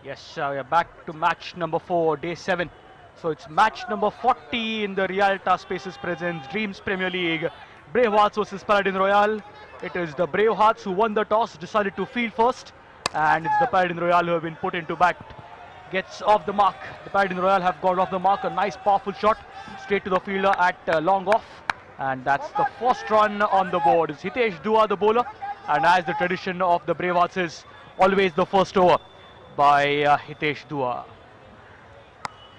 Yes, we are back to match number 4, day 7. So it's match number 40 in the Realta Spaces Presents Dreams Premier League. Bravehearts versus Paladin Royale. It is the Bravehearts who won the toss, decided to field first. And it's the Paladin Royale who have been put into bat. Gets off the mark. The Paladin Royale have got off the mark. A nice powerful shot straight to the fielder at long off. And that's the first run on the board. It's Hitesh Dua, the bowler. And as the tradition of the Bravehearts is, always the first over by Hitesh Dua.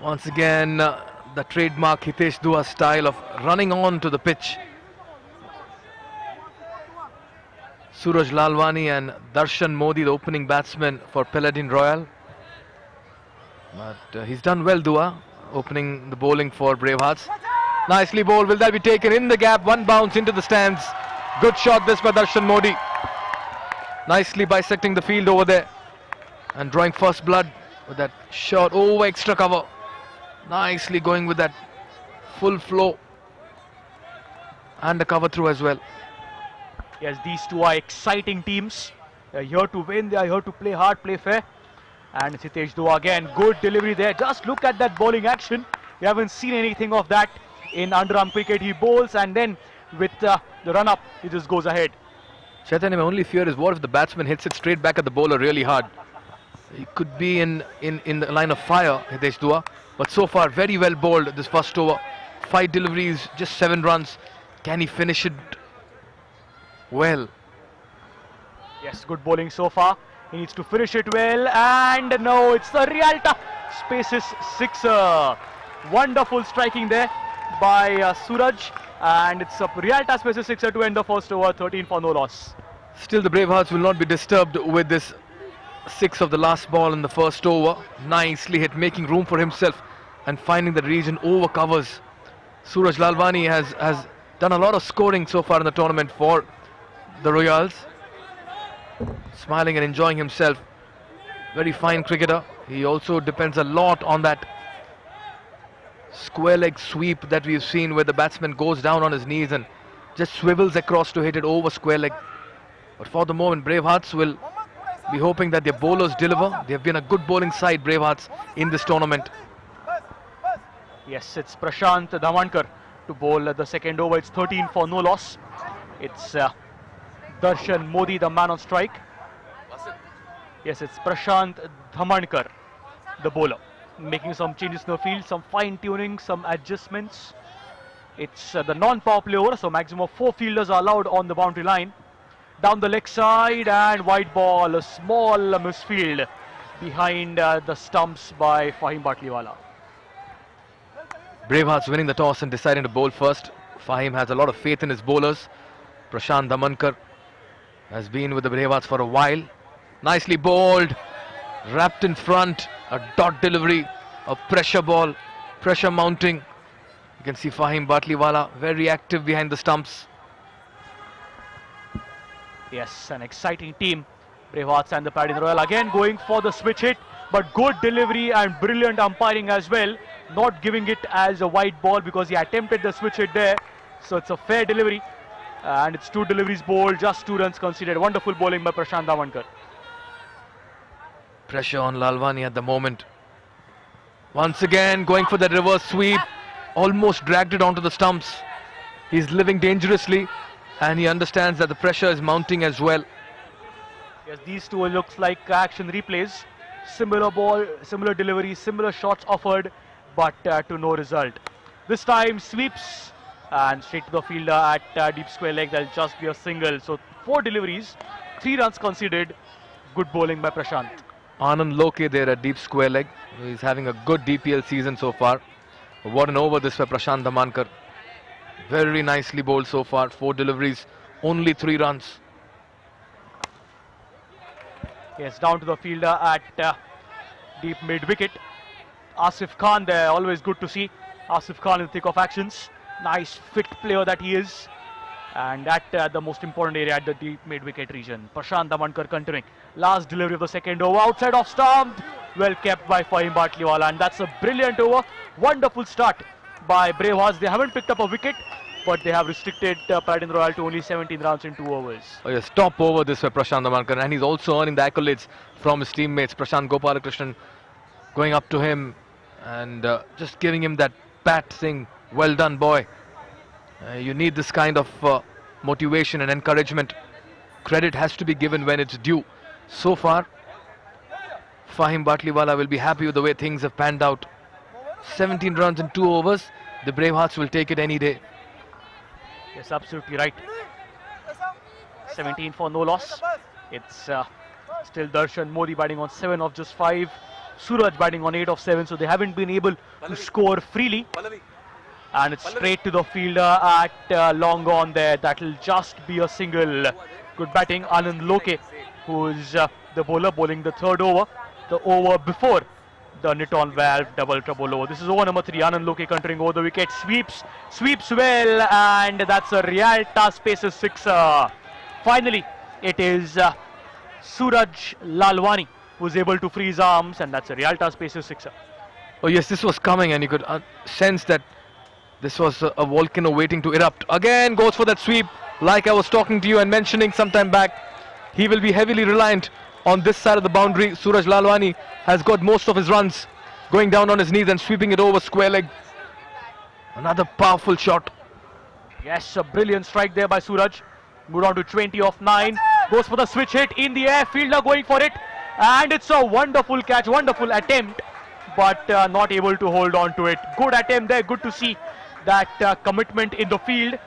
Once again, the trademark Hitesh Dua style of running on to the pitch. Suraj Lalwani and Darshan Modi, the opening batsman for Paladin Royale. But he's done well, Dua, opening the bowling for Bravehearts. Nicely bowled. Will that be taken in the gap? One bounce into the stands. Good shot this by Darshan Modi. Nicely bisecting the field over there and drawing first blood with that shot over extra cover. Nicely going with that full flow and the cover through as well. Yes, these two are exciting teams. They are here to win, they are here to play hard, play fair. And Hitesh Dua again, good delivery there. Just look at that bowling action. We haven't seen anything of that in underarm cricket. He bowls and then with the run-up, he just goes ahead. Chaitanya, my only fear is what if the batsman hits it straight back at the bowler really hard. He could be in the line of fire, Hitesh Dua. But so far, very well bowled this first over. 5 deliveries, just 7 runs. Can he finish it well? Yes, good bowling so far. He needs to finish it well. And no, it's the Realta Spaces sixer. Wonderful striking there by Suraj. And it's a Realta Spaces sixer to end the first over, 13 for no loss. Still, the Bravehearts will not be disturbed with this 6 of the last ball in the first over. Nicely hit, making room for himself and finding the region over covers. Suraj Lalwani has done a lot of scoring so far in the tournament for the Royals. Smiling and enjoying himself. Very fine cricketer. He also depends a lot on that square leg sweep that we've seen where the batsman goes down on his knees and just swivels across to hit it over square leg. But for the moment, Bravehearts will be hoping that their bowlers deliver. They have been a good bowling side, Bravehearts, in this tournament. Yes, it's Prashant Dhamankar to bowl the second over. It's 13 for no loss. It's Darshan Modi, the man on strike. Yes, it's Prashant Dhamankar, the bowler, making some changes in the field, some fine-tuning, some adjustments. It's the non-power play over, so maximum of 4 fielders are allowed on the boundary line. Down the leg side and wide ball, a small misfield behind the stumps by Fahim Batliwala. Bravehearts winning the toss and deciding to bowl first. Fahim has a lot of faith in his bowlers. Prashant Dhamankar has been with the Bravehearts for a while. Nicely bowled, wrapped in front, a dot delivery, a pressure ball, pressure mounting. You can see Fahim Batliwala very active behind the stumps. Yes, an exciting team. Bravehearts and the Paladin Royale again going for the switch hit, but good delivery and brilliant umpiring as well. Not giving it as a wide ball because he attempted the switch hit there. So it's a fair delivery. And it's 2 deliveries bowled, just 2 runs conceded. Wonderful bowling by Prashant Dhamankar. Pressure on Lalwani at the moment. Once again going for the reverse sweep. Almost dragged it onto the stumps. He's living dangerously and he understands that the pressure is mounting as well. Yes, these two looks like action replays. Similar ball, similar delivery, similar shots offered, but to no result. This time sweeps and straight to the fielder at deep square leg. That'll just be a single. So 4 deliveries, 3 runs conceded. Good bowling by Prashant. Anand Loke there at deep square leg. He's having a good DPL season so far. What an over this for Prashant Dhamankar. Very nicely bowled so far. 4 deliveries, only 3 runs. Yes, down to the fielder at deep mid wicket. Asif Khan there, always good to see. Asif Khan in the thick of actions. Nice fit player that he is. And at the most important area at the deep mid wicket region. Prashant Dhamankar continuing. Last delivery of the second over, outside off stump. Well kept by Fahim Batliwala, and that's a brilliant over. Wonderful start by Bravehearts. They haven't picked up a wicket, but they have restricted Paladin Royale to only 17 rounds in 2 overs. Oh yes, top over this way, Prashant Damankar, and he's also earning the accolades from his teammates. Prashant Gopalakrishnan going up to him and just giving him that pat, saying, "Well done, boy." You need this kind of motivation and encouragement. Credit has to be given when it's due. So far, Fahim Batliwala will be happy with the way things have panned out. 17 runs in 2 overs. The Bravehearts will take it any day. Yes, absolutely right. 17 for no loss. It's still Darshan Modi batting on 7 of just 5. Suraj batting on 8 of 7. So they haven't been able to score freely. And it's straight to the fielder at long on there. That'll just be a single. Good batting, Anand Loke, who is the bowler bowling the 3rd over. The over before the Niton valve double trouble over. This is over number 3. Anand Loke countering over the wicket. Sweeps well, and that's a Realta Spaces 6. Finally, it is Suraj Lalwani who's able to free his arms, and that's a Realta Spaces 6. Oh yes, this was coming, and you could sense that this was a volcano waiting to erupt. Again goes for that sweep, like I was talking to you and mentioning some time back. He will be heavily reliant on this side of the boundary. Suraj Lalwani has got most of his runs going down on his knees and sweeping it over square leg. Another powerful shot. Yes, a brilliant strike there by Suraj. Moved on to 20 of 9. Goes for the switch hit in the air. Fielder going for it. And it's a wonderful catch, wonderful attempt, but not able to hold on to it. Good attempt there. Good to see that commitment in the field.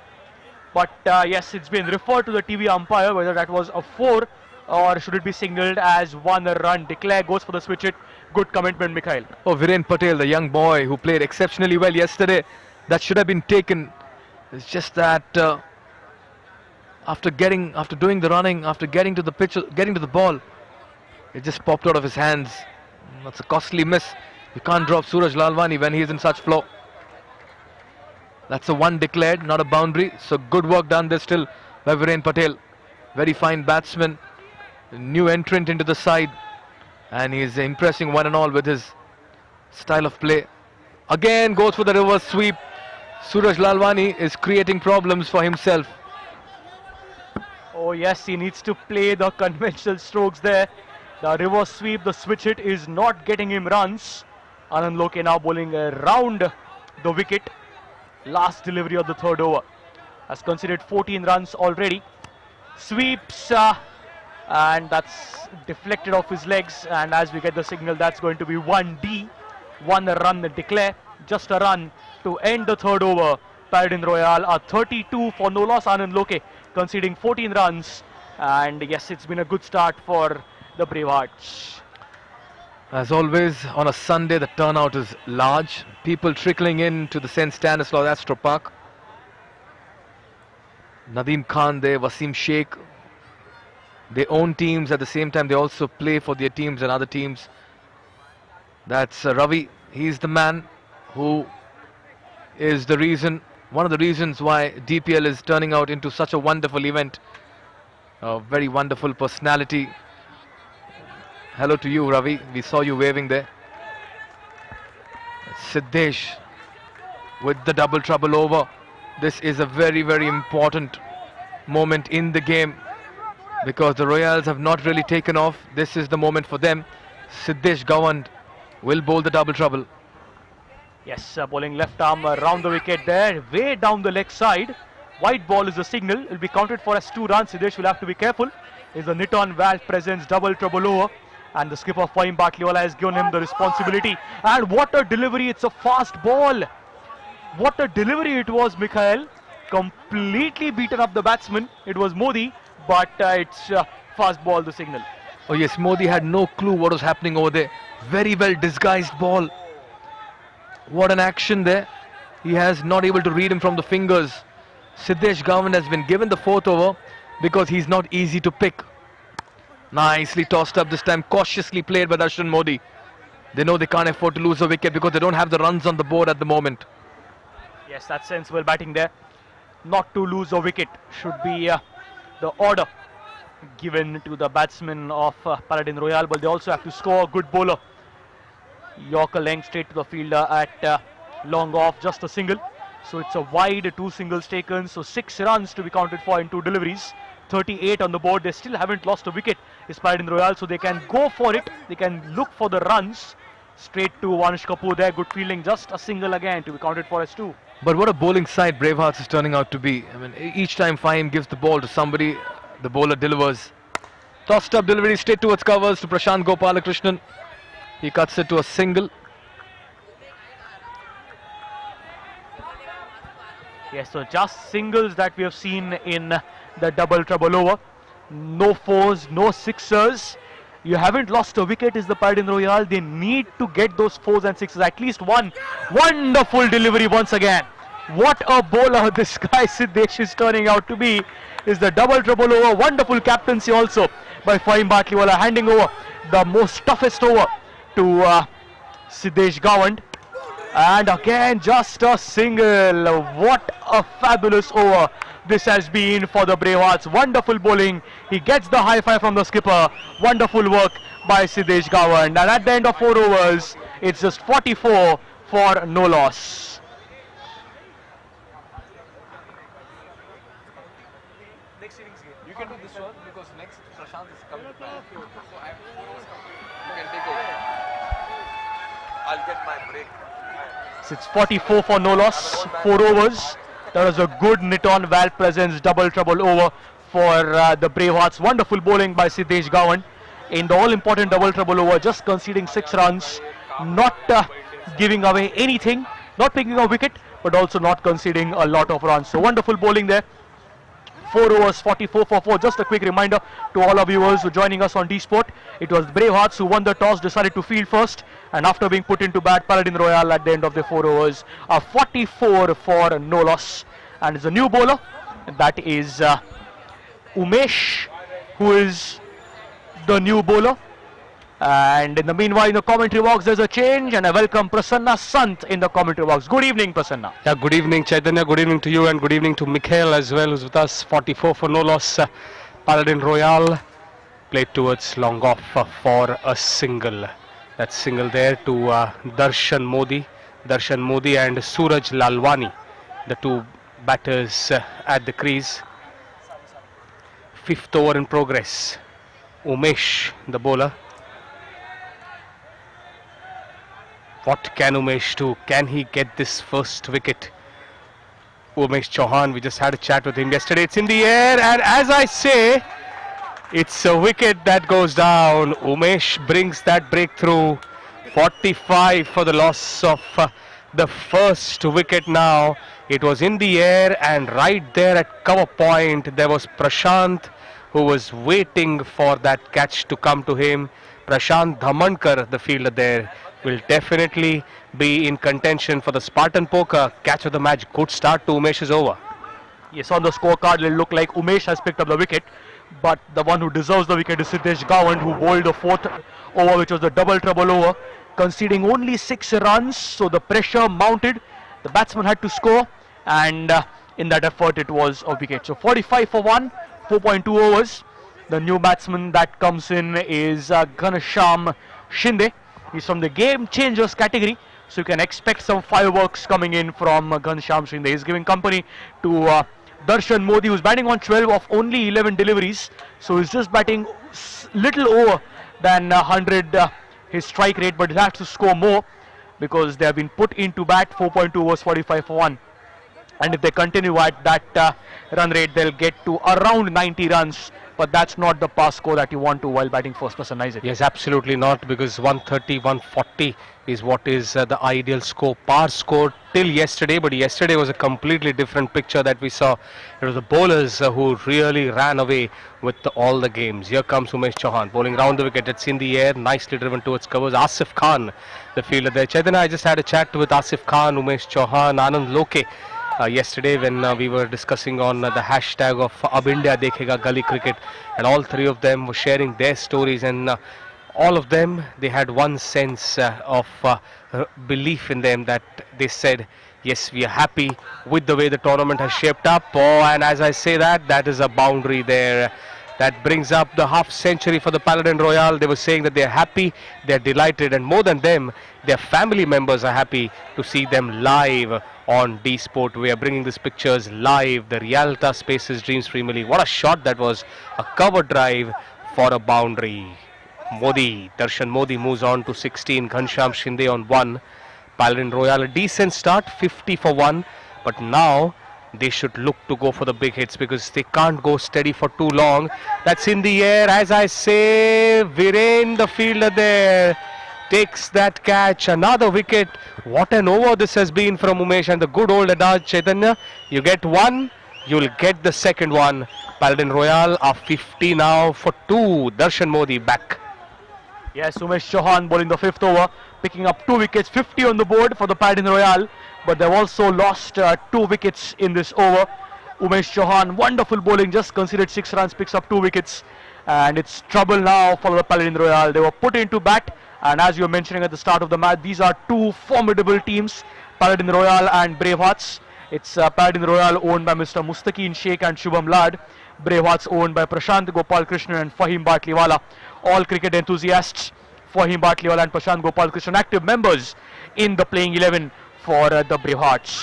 But yes, it's been referred to the TV umpire whether that was a 4 or should it be signaled as 1 run. Declare goes for the switch hit. Good commitment, Mikhail. Oh, Viren Patel, the young boy who played exceptionally well yesterday. That should have been taken. It's just that after doing the running, after getting to the pitch, getting to the ball, it just popped out of his hands. That's a costly miss. You can't drop Suraj Lalwani when he is in such flow. That's a 1 declared, not a boundary. So good work done there still by Viren Patel. Very fine batsman. New entrant into the side. And he's impressing one and all with his style of play. Again goes for the reverse sweep. Suraj Lalwani is creating problems for himself. Oh yes, he needs to play the conventional strokes there. The reverse sweep, the switch hit is not getting him runs. Anand Loke now bowling around the wicket. Last delivery of the 3rd over. Has conceded 14 runs already. Sweeps and that's deflected off his legs, and as we get the signal, that's going to be 1D. 1 run declare. Just a run to end the 3rd over. Paladin Royale are 32 for no loss. Anand Loke conceding 14 runs, and yes, it's been a good start for the Bravehearts. As always, on a Sunday, the turnout is large. People trickling in to the St. Stanislaus Astro Park. Nadeem Khan there, Wasim Sheikh. They own teams, at the same time they also play for their teams and other teams. That's Ravi. He's the man who is the reason, one of the reasons why DPL is turning out into such a wonderful event. A very wonderful personality. Hello to you, Ravi. We saw you waving there. Siddesh with the double trouble over. This is a very, very important moment in the game because the Royals have not really taken off. This is the moment for them. Siddesh Gawand will bowl the double trouble. Yes, bowling left arm around the wicket there, way down the leg side. White ball is the signal. It will be counted for as 2 runs. Siddesh will have to be careful. Is the Niton valve presents double trouble over. And the skipper Fahim Batliwala has given him the responsibility. And what a delivery, it's a fast ball. What a delivery it was, Mikhail. Completely beaten up the batsman. It was Modi, but it's fast ball, the signal. Oh yes, Modi had no clue what was happening over there. Very well disguised ball. What an action there. He has not able to read him from the fingers. Siddesh Gawand has been given the 4th over because he's not easy to pick. Nicely tossed up this time, cautiously played by Darshan Modi. They know they can't afford to lose a wicket because they don't have the runs on the board at the moment. Yes, that's sensible batting there. Not to lose a wicket should be the order given to the batsmen of Paladin Royale, but they also have to score. A good bowler. Yorker length straight to the fielder at long off, just a single. So it's a wide, 2 singles taken, so 6 runs to be counted for in 2 deliveries. 38 on the board. They still haven't lost a wicket. It's Paladin Royale, so they can go for it. They can look for the runs. Straight to Vanish Kapoor there. Good fielding. Just a single again to be counted for as 2. But what a bowling side Bravehearts is turning out to be. I mean, each time Fahim gives the ball to somebody, the bowler delivers. Tossed up delivery straight towards covers to Prashant Gopalakrishnan. He cuts it to a single. Yes, so just singles that we have seen in the double trouble over. No 4s, no 6ers. You haven't lost a wicket is the Paladin Royale. They need to get those 4s and 6s, at least one. Wonderful delivery once again. What a bowler this guy Siddesh is turning out to be. Is the double trouble over. Wonderful captaincy also by Fahim Batliwala, handing over the most toughest over to Siddesh Gawand. And again just a single. What a fabulous over this has been for the Bravehearts. Wonderful bowling. He gets the high five from the skipper. Wonderful work by Siddesh Gawand. And at the end of 4 overs, it's just 44 for no loss. Next innings game. You can do this one because next Prashant is coming back. So I have 4 overs coming. You can take over. I'll get my break. So it's 44 for no loss. 4 overs. That was a good Niton Val presence double trouble over for the Bravehearts. Wonderful bowling by Siddesh Gawand in the all-important double trouble over, just conceding 6 runs, not giving away anything, not taking a wicket, but also not conceding a lot of runs. So wonderful bowling there. 4 overs, 44 for 4. Just a quick reminder to all our viewers who are joining us on D-Sport. It was Bravehearts who won the toss, decided to field first, and after being put into bat, Paladin Royale at the end of the 4 overs, 44 for no loss. And it's a new bowler, that is Umesh, who is the new bowler. And in the meanwhile, in the commentary box, there's a change, and I welcome Prasanna Sant in the commentary box. Good evening, Prasanna. Yeah, good evening, Chaitanya. Good evening to you, and good evening to Mikhail as well, who's with us. 44 for no loss. Paladin Royale played towards long off for a single. That single there to Darshan Modi and Suraj Lalwani, the 2 batters at the crease. 5th over in progress. Umesh, the bowler. What can Umesh do? Can he get this first wicket? Umesh Chauhan, we just had a chat with him yesterday. It's in the air, and as I say, it's a wicket that goes down. Umesh brings that breakthrough. 45 for the loss of the first wicket now. It was in the air, and right there at cover point, there was Prashant, who was waiting for that catch to come to him. Prashant Dhamankar, the fielder there, will definitely be in contention for the Spartan Poker catch of the match. Good start to Umesh's over. Yes, on the scorecard, it will look like Umesh has picked up the wicket, but the one who deserves the wicket is Siddesh Gawand, who bowled the 4th over, which was the double trouble over, conceding only 6 runs. So the pressure mounted. The batsman had to score, and in that effort, it was a wicket. So 45 for 1, 4.2 overs. The new batsman that comes in is Ghansham Shinde. He's from the game changers category, so you can expect some fireworks coming in from Ghansham Shinde. He's giving company to Darshan Modi, who's batting on 12 of only 11 deliveries, so he's just batting little over than 100 his strike rate, but he has to score more because they have been put into bat. 4.2 overs, 45 for 1, and if they continue at that run rate, they'll get to around 90 runs. But that's not the pass score that you want to while batting first person, is it? Yes, absolutely not, because 130, 140 is what is the ideal score, par score till yesterday. But yesterday was a completely different picture that we saw. It was the bowlers who really ran away with all the games. Here comes Umesh Chauhan bowling round the wicket. It's in the air, nicely driven towards covers. Asif Khan, the fielder there. Chaitanya, I just had a chat with Asif Khan, Umesh Chauhan, Anand Loke. Yesterday when we were discussing on the hashtag of Ab India Dekhega Gully Cricket, and all 3 of them were sharing their stories, and all of them, they had one sense of belief in them, that they said, yes, we are happy with the way the tournament has shaped up. And as I say that, that is a boundary there. That brings up the half century for the Paladin Royale. They were saying that they are happy, they are delighted, and more than them, their family members are happy to see them live on D Sport. We are bringing these pictures live. The Realta Spaces Dreams Premier League. What a shot that was! A cover drive for a boundary. Darshan Modi moves on to 16. Ghansham Shinde on 1. Paladin Royale, a decent start, 50 for 1. But now they should look to go for the big hits because they can't go steady for too long. That's in the air, as I say. Viren, the fielder there, takes that catch. Another wicket. What an over this has been from Umesh, and the good old adage, Chaitanya. You get one, you'll get the second one. Paladin Royale are 50 now for 2. Darshan Modi back. Yes, Umesh Chauhan bowling the 5th over, picking up 2 wickets, 50 on the board for the Paladin Royale, but they've also lost 2 wickets in this over. Umesh Chauhan, wonderful bowling, just conceded 6 runs, picks up 2 wickets, and it's trouble now for the Paladin Royale. They were put into bat, and as you were mentioning at the start of the match, these are 2 formidable teams, Paladin Royale and Bravehearts. It's Paladin Royale owned by Mr. Mustaqeen Sheikh and Shubham Lad. Bravehearts owned by Prashant Gopal Krishnan and Fahim Batliwala. All cricket enthusiasts. Fahim Batliwala and Prashant Gopal Krishnan, active members in the playing 11 for the Bravehearts.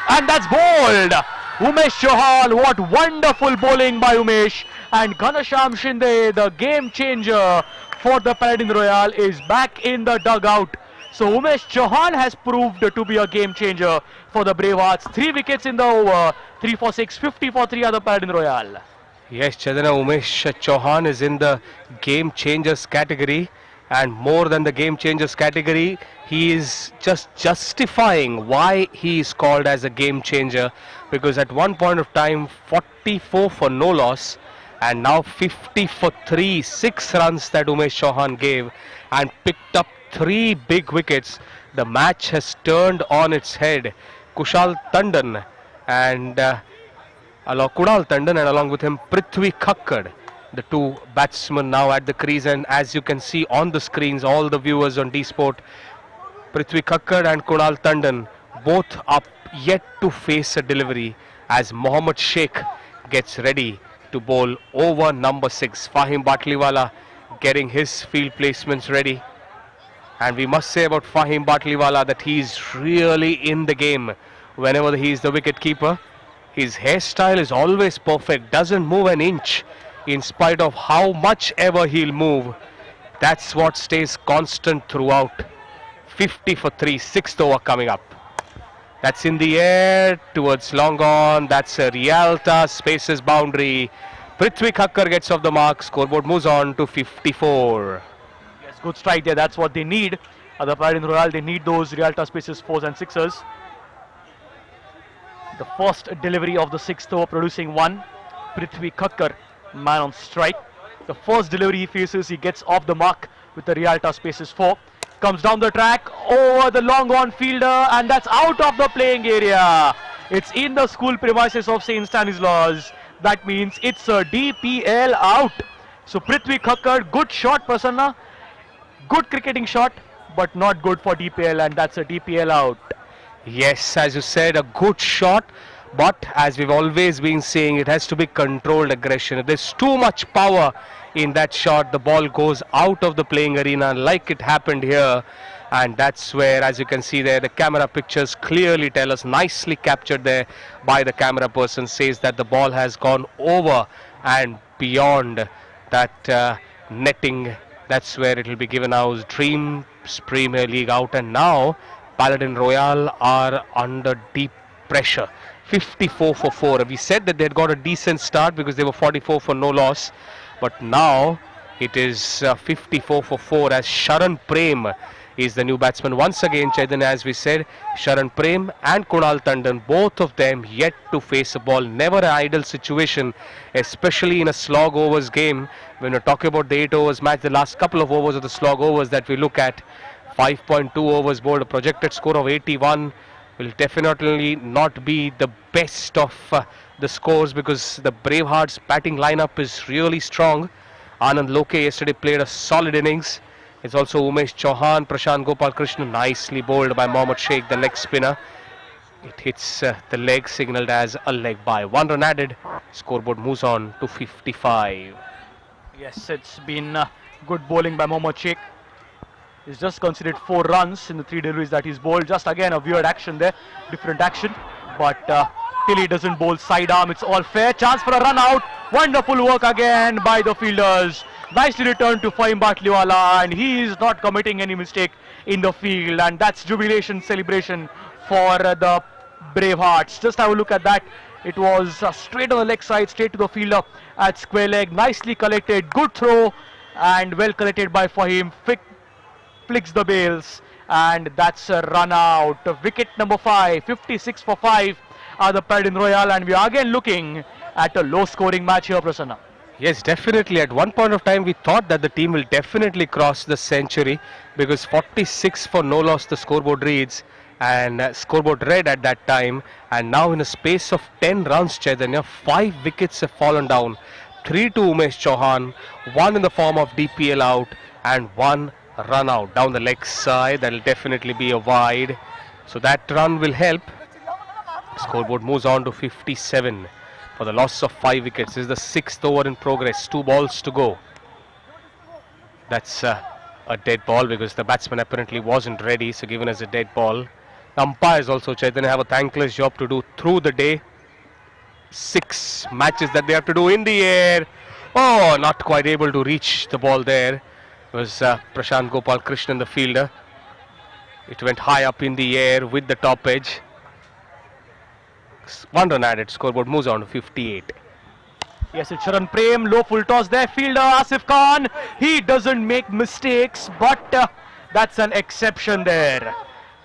And that's bowled! Umesh Chauhan, what wonderful bowling by Umesh. And Ghansham Shinde, the game changer for the Paladin Royale, is back in the dugout. So Umesh Chauhan has proved to be a game changer for the Bravehearts. 3 wickets in the over, 3 for 6, 50 for 3 are the Paladin Royale. Yes, Chandana, Umesh Chauhan is in the game changers category, and more than the game changers category, he is just justifying why he is called as a game changer, because at one point of time 44 for no loss and now 50 for 3, 6 runs that Umesh Chauhan gave and picked up 3 big wickets. The match has turned on its head. Kunal Tandon and along with him Prithvi Khakkar, the 2 batsmen now at the crease, and as you can see on the screens, all the viewers on D Sport, Prithvi Khakkar and Kunal Tandon both up yet to face a delivery as Mohammad Sheikh gets ready to bowl over number 6. Fahim Batliwala getting his field placements ready, and we must say about Fahim Batliwala that he's really in the game whenever he is the wicket keeper. His hairstyle is always perfect, doesn't move an inch in spite of how much ever he'll move. That's what stays constant throughout. 50 for 3, 6th over coming up. That's in the air towards long on. That's a Realta Spaces boundary. Prithvi Khakkar gets off the mark. Scoreboard moves on to 54. Yes, good strike there. That's what they need. The Paladin Royale, they need those Realta Spaces 4s and 6s. The first delivery of the 6th over producing 1. Prithvi Khakkar, man on strike. The first delivery he faces, he gets off the mark with the Realta Spaces 4. Comes down the track over the long on fielder, and that's out of the playing area. It's in the school premises of St. Stanislaus. That means it's a DPL out. So Prithvi Khakkar, good shot, Prasanna. Good cricketing shot, but not good for DPL, and that's a DPL out. Yes, as you said, a good shot, but as we've always been saying, it has to be controlled aggression. If there's too much power in that shot, the ball goes out of the playing arena like it happened here, and that's where, as you can see there, the camera pictures clearly tell us, nicely captured there by the camera person, says that the ball has gone over and beyond that netting. That's where it will be given out. Dreams Premier League out, and now Paladin Royale are under deep pressure. 54 for 4. We said that they had got a decent start because they were 44 for no loss, but now it is 54 for 4 as Sharan Prem is the new batsman. Once again, Chaitanya, as we said, Sharan Prem and Kunal Tandon, both of them yet to face a ball. Never an ideal situation, especially in a slog overs game. When we're talking about the 8 overs match, the last couple of overs of the slog overs that we look at, 5.2 overs bowled, a projected score of 81 will definitely not be the best of the scores because the Bravehearts batting lineup is really strong. Anand Loke yesterday played a solid innings. It's also Umesh Chauhan, Prashant Gopal Krishnan, nicely bowled by Mohammad Sheikh, the leg spinner. It hits the leg, signalled as a leg by. 1 run added. Scoreboard moves on to 55. Yes, it's been good bowling by Mohammad Sheikh. He's just conceded 4 runs in the 3 deliveries that he's bowled. Just again a weird action there, different action. But till he doesn't bowl sidearm, it's all fair. Chance for a run out. Wonderful work again by the fielders. Nicely returned to Fahim Batliwala, and he is not committing any mistake in the field. And that's jubilation celebration for the Bravehearts. Just have a look at that. It was straight on the leg side, straight to the fielder at square leg. Nicely collected, good throw, and well collected by Fahim. Flicks the bails, and that's a run out. Wicket number 5, 56 for 5 are the Paladin Royale, and we are again looking at a low scoring match here, Prasanna. Yes, definitely. At one point of time, we thought that the team will definitely cross the century, because 46 for no loss the scoreboard reads, and scoreboard read at that time. And now in a space of 10 rounds, Chaitanya, 5 wickets have fallen down. 3 to Umesh Chauhan, 1 in the form of DPL out, and 1 run out down the leg side. That will definitely be a wide, so that run will help. Scoreboard moves on to 57 for the loss of 5 wickets. This is the 6th over in progress. 2 balls to go. That's a dead ball, because the batsman apparently wasn't ready, so given as a dead ball. Umpires also, Chaitanya, have a thankless job to do through the day. 6 matches that they have to do in the air. Oh, not quite able to reach the ball there. It was Prashant Gopal Krishnan, the fielder. It went high up in the air with the top edge. 1 run added. Scoreboard moves on to 58. Yes, it's Sharan Prem, low full toss there. Fielder Asif Khan, he doesn't make mistakes, but that's an exception there.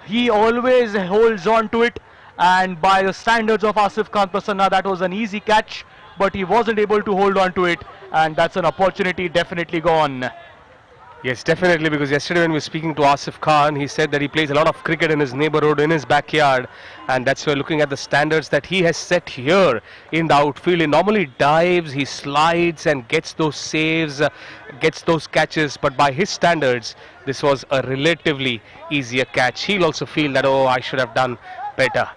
He always holds on to it, and by the standards of Asif Khan, Prasanna, that was an easy catch, but he wasn't able to hold on to it, and that's an opportunity definitely gone. Yes, definitely, because yesterday when we were speaking to Asif Khan, he said that he plays a lot of cricket in his neighborhood, in his backyard, and that's why looking at the standards that he has set here in the outfield. He normally dives, he slides and gets those saves, gets those catches, but by his standards, this was a relatively easier catch. He'll also feel that, oh, I should have done better.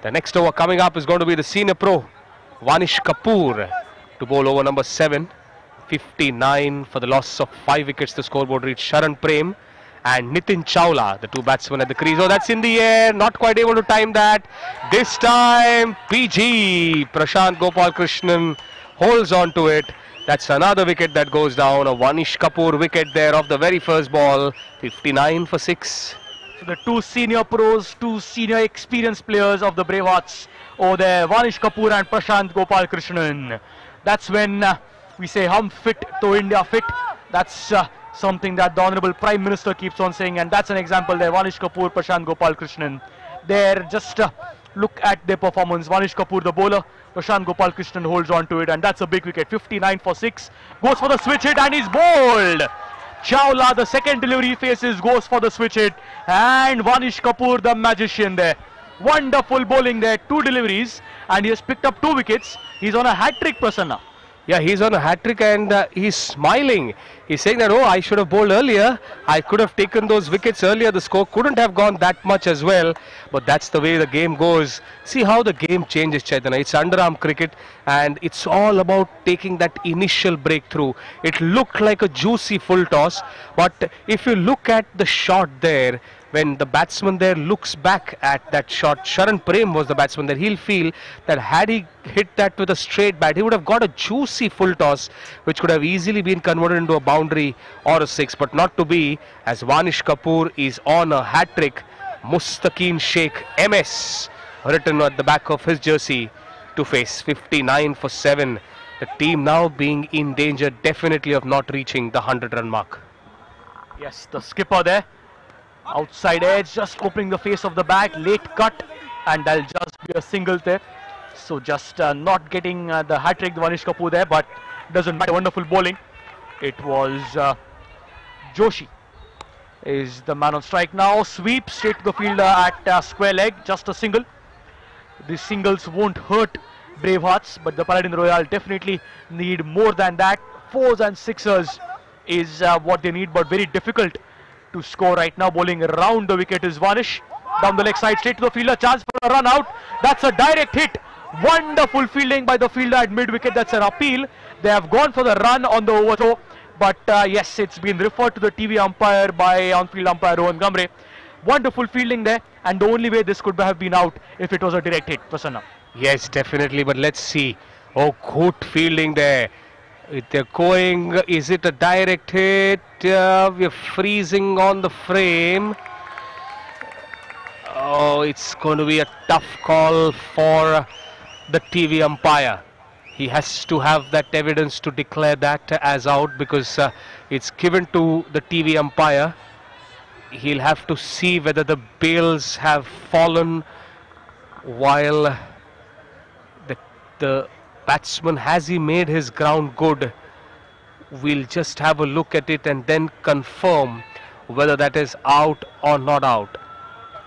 The next over coming up is going to be the senior pro, Vanish Kapoor, to bowl over number 7. 59 for the loss of 5 wickets. The scoreboard reached Sharan Prem and Nitin Chawla, the 2 batsmen at the crease. Oh, that's in the air, not quite able to time that. This time PG, Prashant Gopal Krishnan, holds on to it. That's another wicket that goes down. A Vanish Kapoor wicket there of the very first ball. 59 for 6. So the 2 senior pros, 2 senior experienced players of the Bravehearts over there, Vanish Kapoor and Prashant Gopal Krishnan. That's when we say hum fit to India fit. That's something that the Honorable Prime Minister keeps on saying, and that's an example there. Vanish Kapoor, Prashant Gopal Krishnan. There, just look at their performance. Vanish Kapoor, the bowler, Prashant Gopal Krishnan holds on to it, and that's a big wicket. 59 for 6. Goes for the switch hit, and he's bowled. Chawla, the second delivery faces, goes for the switch hit, and Vanish Kapoor, the magician there. Wonderful bowling there. 2 deliveries, and he has picked up 2 wickets. He's on a hat-trick, Prasanna. Yeah, he's on a hat-trick, and he's smiling. He's saying that, oh, I should have bowled earlier. I could have taken those wickets earlier. The score couldn't have gone that much as well. But that's the way the game goes. See how the game changes, Chaitanya. It's underarm cricket, and it's all about taking that initial breakthrough. It looked like a juicy full toss, but if you look at the shot there, when the batsman there looks back at that shot, Sharan Prem was the batsman there, he'll feel that had he hit that with a straight bat, he would have got a juicy full toss, which could have easily been converted into a boundary or a 6, but not to be, as Vanish Kapoor is on a hat-trick. Mustaqeen Sheikh, MS, written at the back of his jersey, to face. 59 for 7. The team now being in danger definitely of not reaching the 100-run mark. Yes, the skipper there. Outside edge, just opening the face of the bat, late cut, and that'll just be a single there. So just not getting the hat-trick, the Vanish Kapoor there, but doesn't matter. Wonderful bowling. It was Joshi is the man on strike now. Sweep straight to the fielder at square leg, just a single. These singles won't hurt Bravehearts, but the Paladin Royale definitely need more than that. 4s and 6ers is what they need, but very difficult to score right now. Bowling around the wicket is Vanish. Down the leg side, straight to the fielder. Chance for a run out. That's a direct hit. Wonderful fielding by the fielder at mid wicket. That's an appeal. They have gone for the run on the overthrow. But yes, it's been referred to the TV umpire by on-field umpire Rohan Gamre. Wonderful fielding there, and the only way this could have been out if it was a direct hit, Prasanna. Yes, definitely, but let's see. Oh, good fielding there. They're going, is it a direct hit? We're freezing on the frame. Oh, it's going to be a tough call for the TV umpire. He has to have that evidence to declare that as out, because it's given to the TV umpire. He'll have to see whether the bails have fallen while the batsman, has he made his ground good. We'll just have a look at it and then confirm whether that is out or not out.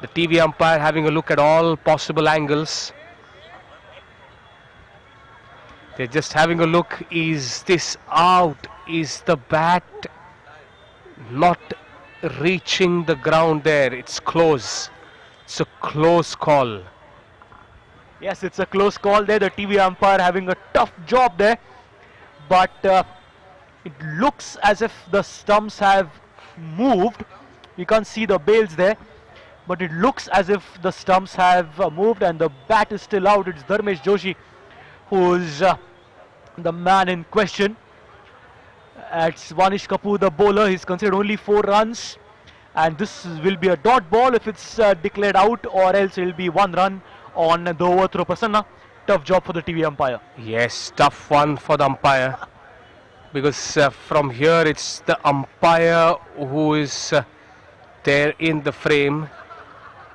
The TV umpire having a look at all possible angles. They're just having a look. Is this out? Is the bat not reaching the ground there? It's close. It's a close call. Yes, it's a close call there. The TV umpire having a tough job there. But it looks as if the stumps have moved. You can't see the bails there. But it looks as if the stumps have moved and the bat is still out. It's Dharmesh Joshi who's the man in question. It's Vanish Kapoor, the bowler. He's considered only 4 runs. And this will be a dot ball if it's declared out, or else it will be 1 run on the overthrow. Prasanna, tough job for the TV umpire. Yes, tough one for the umpire. Because from here it's the umpire who is there in the frame.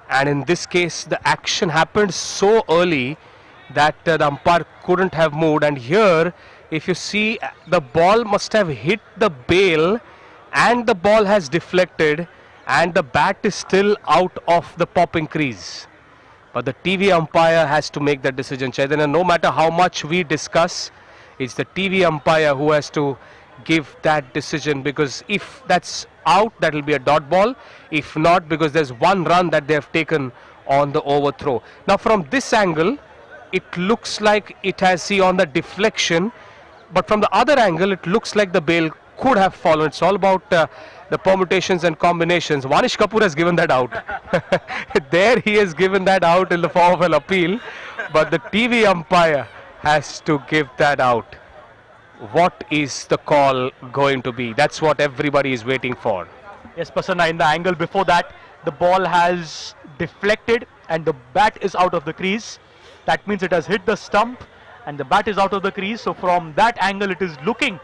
And in this case, the action happened so early that the umpire couldn't have moved. And here, if you see, the ball must have hit the bail and the ball has deflected and the bat is still out of the popping crease. But the TV umpire has to make that decision, Chaitanya. No matter how much we discuss, it's the TV umpire who has to give that decision, because if that's out, that will be a dot ball. If not, because there's 1 run that they have taken on the overthrow. Now from this angle, it looks like it has, see, on the deflection, but from the other angle, it looks like the bail could have fallen. It's all about the permutations and combinations. Vanish Kapoor has given that out. There he has given that out in the form of an appeal, but the TV umpire has to give that out. What is the call going to be? That's what everybody is waiting for. Yes, Prasanna, in the angle before that, the ball has deflected and the bat is out of the crease. That means it has hit the stump and the bat is out of the crease. So from that angle, it is looking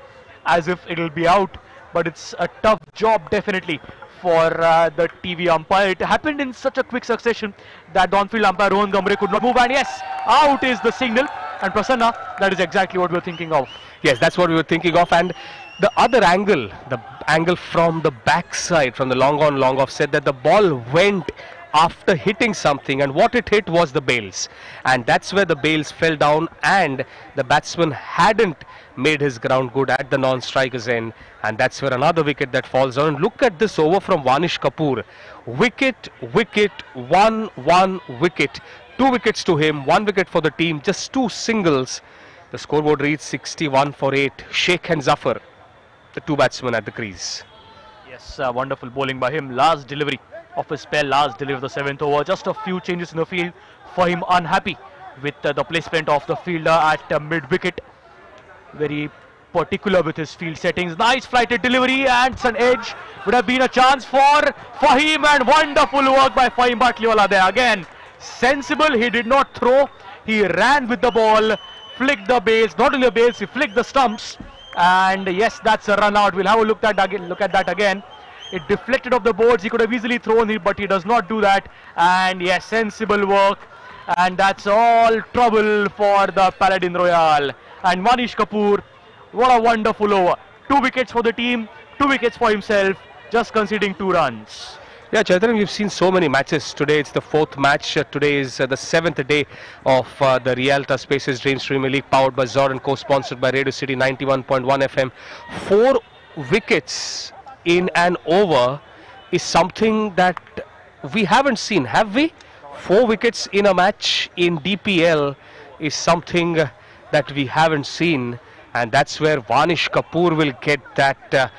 as if it will be out. But it's a tough job, definitely, for the TV umpire. It happened in such a quick succession that the on-field umpire Rohan Gamre could not move. And yes, out is the signal. And Prasanna, that is exactly what we're thinking of. Yes, that's what we were thinking of. And the other angle, the angle from the backside, from the long on, long off, said that the ball went after hitting something, and what it hit was the bails. And that's where the bails fell down, and the batsman hadn't made his ground good at the non-striker's end. And that's where another wicket that falls down. And look at this over from Vanish Kapoor. Wicket, wicket, 1 wicket. 2 wickets to him, 1 wicket for the team, just 2 singles. The scoreboard reads 61 for 8. Sheikh and Zafar, the 2 batsmen at the crease. Yes, wonderful bowling by him. Last delivery of his spell, last delivery of the 7th over. Just a few changes in the field for him. Unhappy with the placement of the fielder at mid-wicket. Very particular with his field settings. Nice flighted delivery and it's an edge. Would have been a chance for Fahim, and wonderful work by Fahim Batliwala there. Again, sensible. He did not throw. He ran with the ball, flicked the bails. Not only the bails, he flicked the stumps. And yes, that's a run out. We'll have a look at that again. It deflected off the boards. He could have easily thrown it, but he does not do that. And yes, sensible work. And that's all trouble for the Paladin Royale. And Manish Kapoor, what a wonderful over. 2 wickets for the team, 2 wickets for himself, just conceding 2 runs. Yeah, Chaitanya, we've seen so many matches. Today it's the 4th match. Today is the 7th day of the Realta Spaces Dreams Premier League, powered by Zord and co-sponsored by Radio City 91.1 FM. 4 wickets in an over is something that we haven't seen, have we? 4 wickets in a match in DPL is something that we haven't seen. and that's where Vanish Kapoor will get that.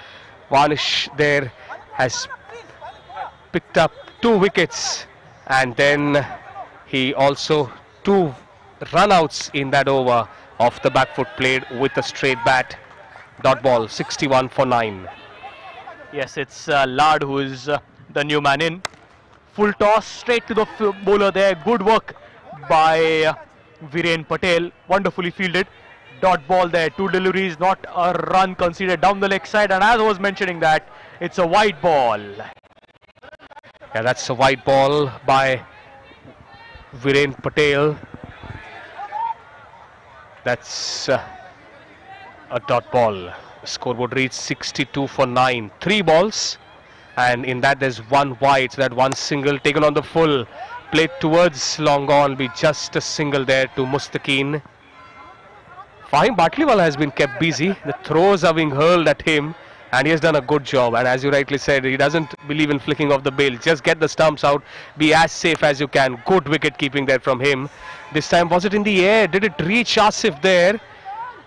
Vanish there has picked up 2 wickets, and then he also 2 run-outs in that over off the back foot played with a straight bat. Dot ball, 61 for 9. Yes, it's Lad who is the new man in. Full toss straight to the bowler there. Good work by Viren Patel. Wonderfully fielded. Dot ball there. 2 deliveries, not a run conceded down the leg side. And as I was mentioning that, it's a wide ball. Yeah, that's a white ball by Viren Patel. That's a dot ball. Scoreboard reads 62 for 9. 3 balls, and in that there's one wide, so that one single taken on the full. Played towards long on, be just a single there to Mustaqeen. Fahim Batliwala has been kept busy. The throws are being hurled at him, and he has done a good job. And as you rightly said, he doesn't believe in flicking off the bail. Just get the stumps out, be as safe as you can. Good wicket keeping there from him. This time, was it in the air? Did it reach Asif there?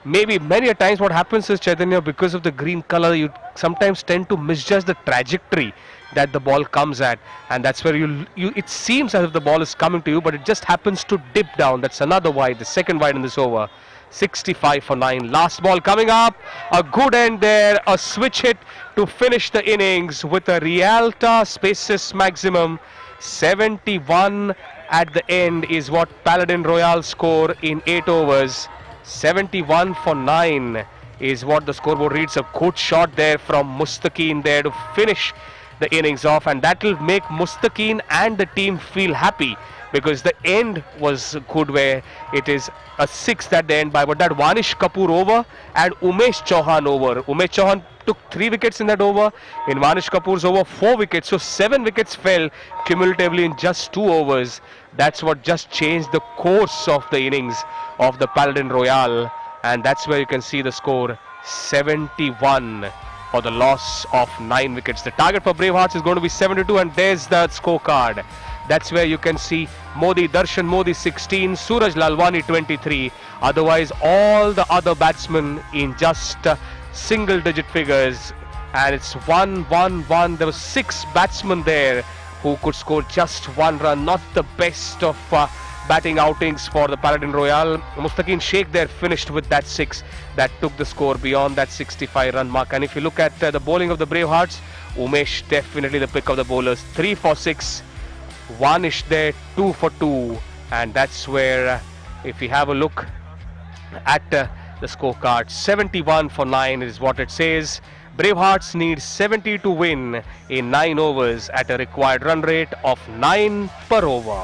Maybe. Many a times what happens is, Chaitanya, because of the green color, you sometimes tend to misjudge the trajectory that the ball comes at, and that's where you it seems as if the ball is coming to you, but it just happens to dip down. That's another wide, the second wide in this over. 65 for 9. Last ball coming up. A good end there. A switch hit to finish the innings with a Rialta Spaces maximum. 71 at the end is what Paladin Royale score in 8 overs. 71 for 9 is what the scoreboard reads. A good shot there from Mustaqeen there to finish the innings off, and that will make Mustaqeen and the team feel happy, because the end was good where it is a 6th at the end by, but that Vanish Kapoor over and Umesh Chauhan over. Umesh Chauhan took 3 wickets in that over. In Vanish Kapoor's over, 4 wickets. So 7 wickets fell cumulatively in just 2 overs. That's what just changed the course of the innings of the Paladin Royale. And that's where you can see the score, 71 for the loss of 9 wickets. The target for Bravehearts is going to be 72, and there's the scorecard. That's where you can see Modi, Darshan Modi 16, Suraj Lalwani 23. Otherwise, all the other batsmen in just single digit figures. And it's 1-1-1. There were 6 batsmen there who could score just 1 run. Not the best of batting outings for the Paladin Royale. Mustaqeen Sheikh there finished with that 6 that took the score beyond that 65 run mark. And if you look at the bowling of the Bravehearts, Umesh definitely the pick of the bowlers. 3 for 6. Vanish there, 2 for 2, and that's where if we have a look at the scorecard, 71 for 9 is what it says. Bravehearts need 70 to win in 9 overs at a required run rate of 9 per over.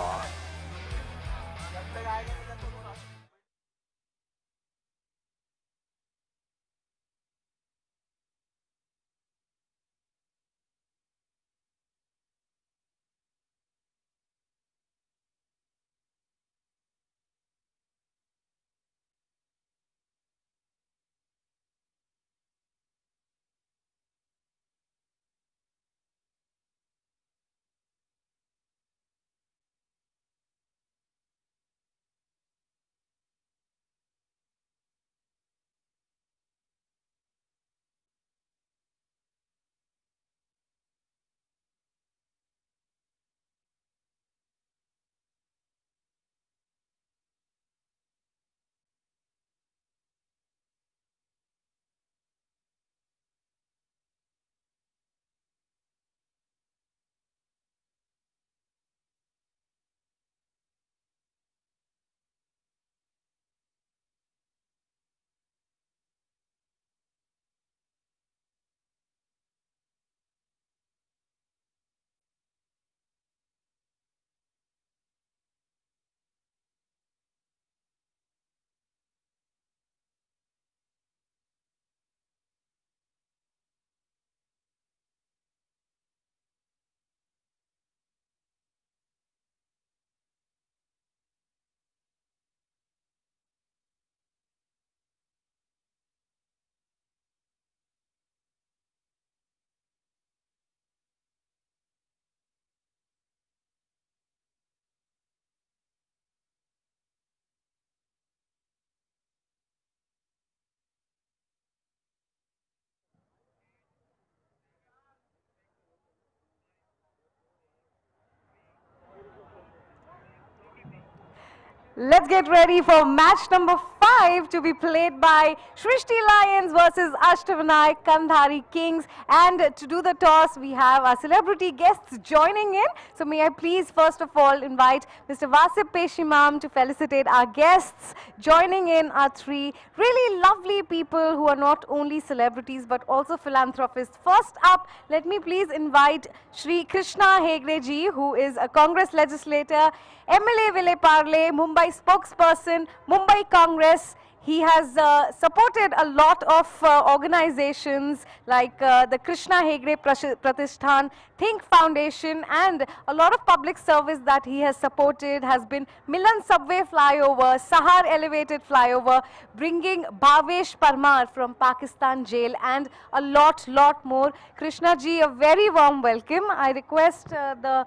Let's get ready for match number 5 to be played by Shrishti Lions versus Ashtavanayak Kandhari Kings. And to do the toss, we have our celebrity guests joining in. So may I please first of all invite Mr. Vasip Peshimam to felicitate our guests. Joining in are 3 really lovely people who are not only celebrities but also philanthropists. First up, let me please invite Shri Krishna Hegde ji, who is a Congress legislator, MLA Vile Parle, Mumbai spokesperson, Mumbai Congress. He has supported a lot of organizations like the Krishna Hegde Pratishthan, Think Foundation, and a lot of public service that he has supported has been Milan Subway Flyover, Sahar Elevated Flyover, bringing Bhavesh Parmar from Pakistan jail, and a lot more. Krishna ji, a very warm welcome. I request the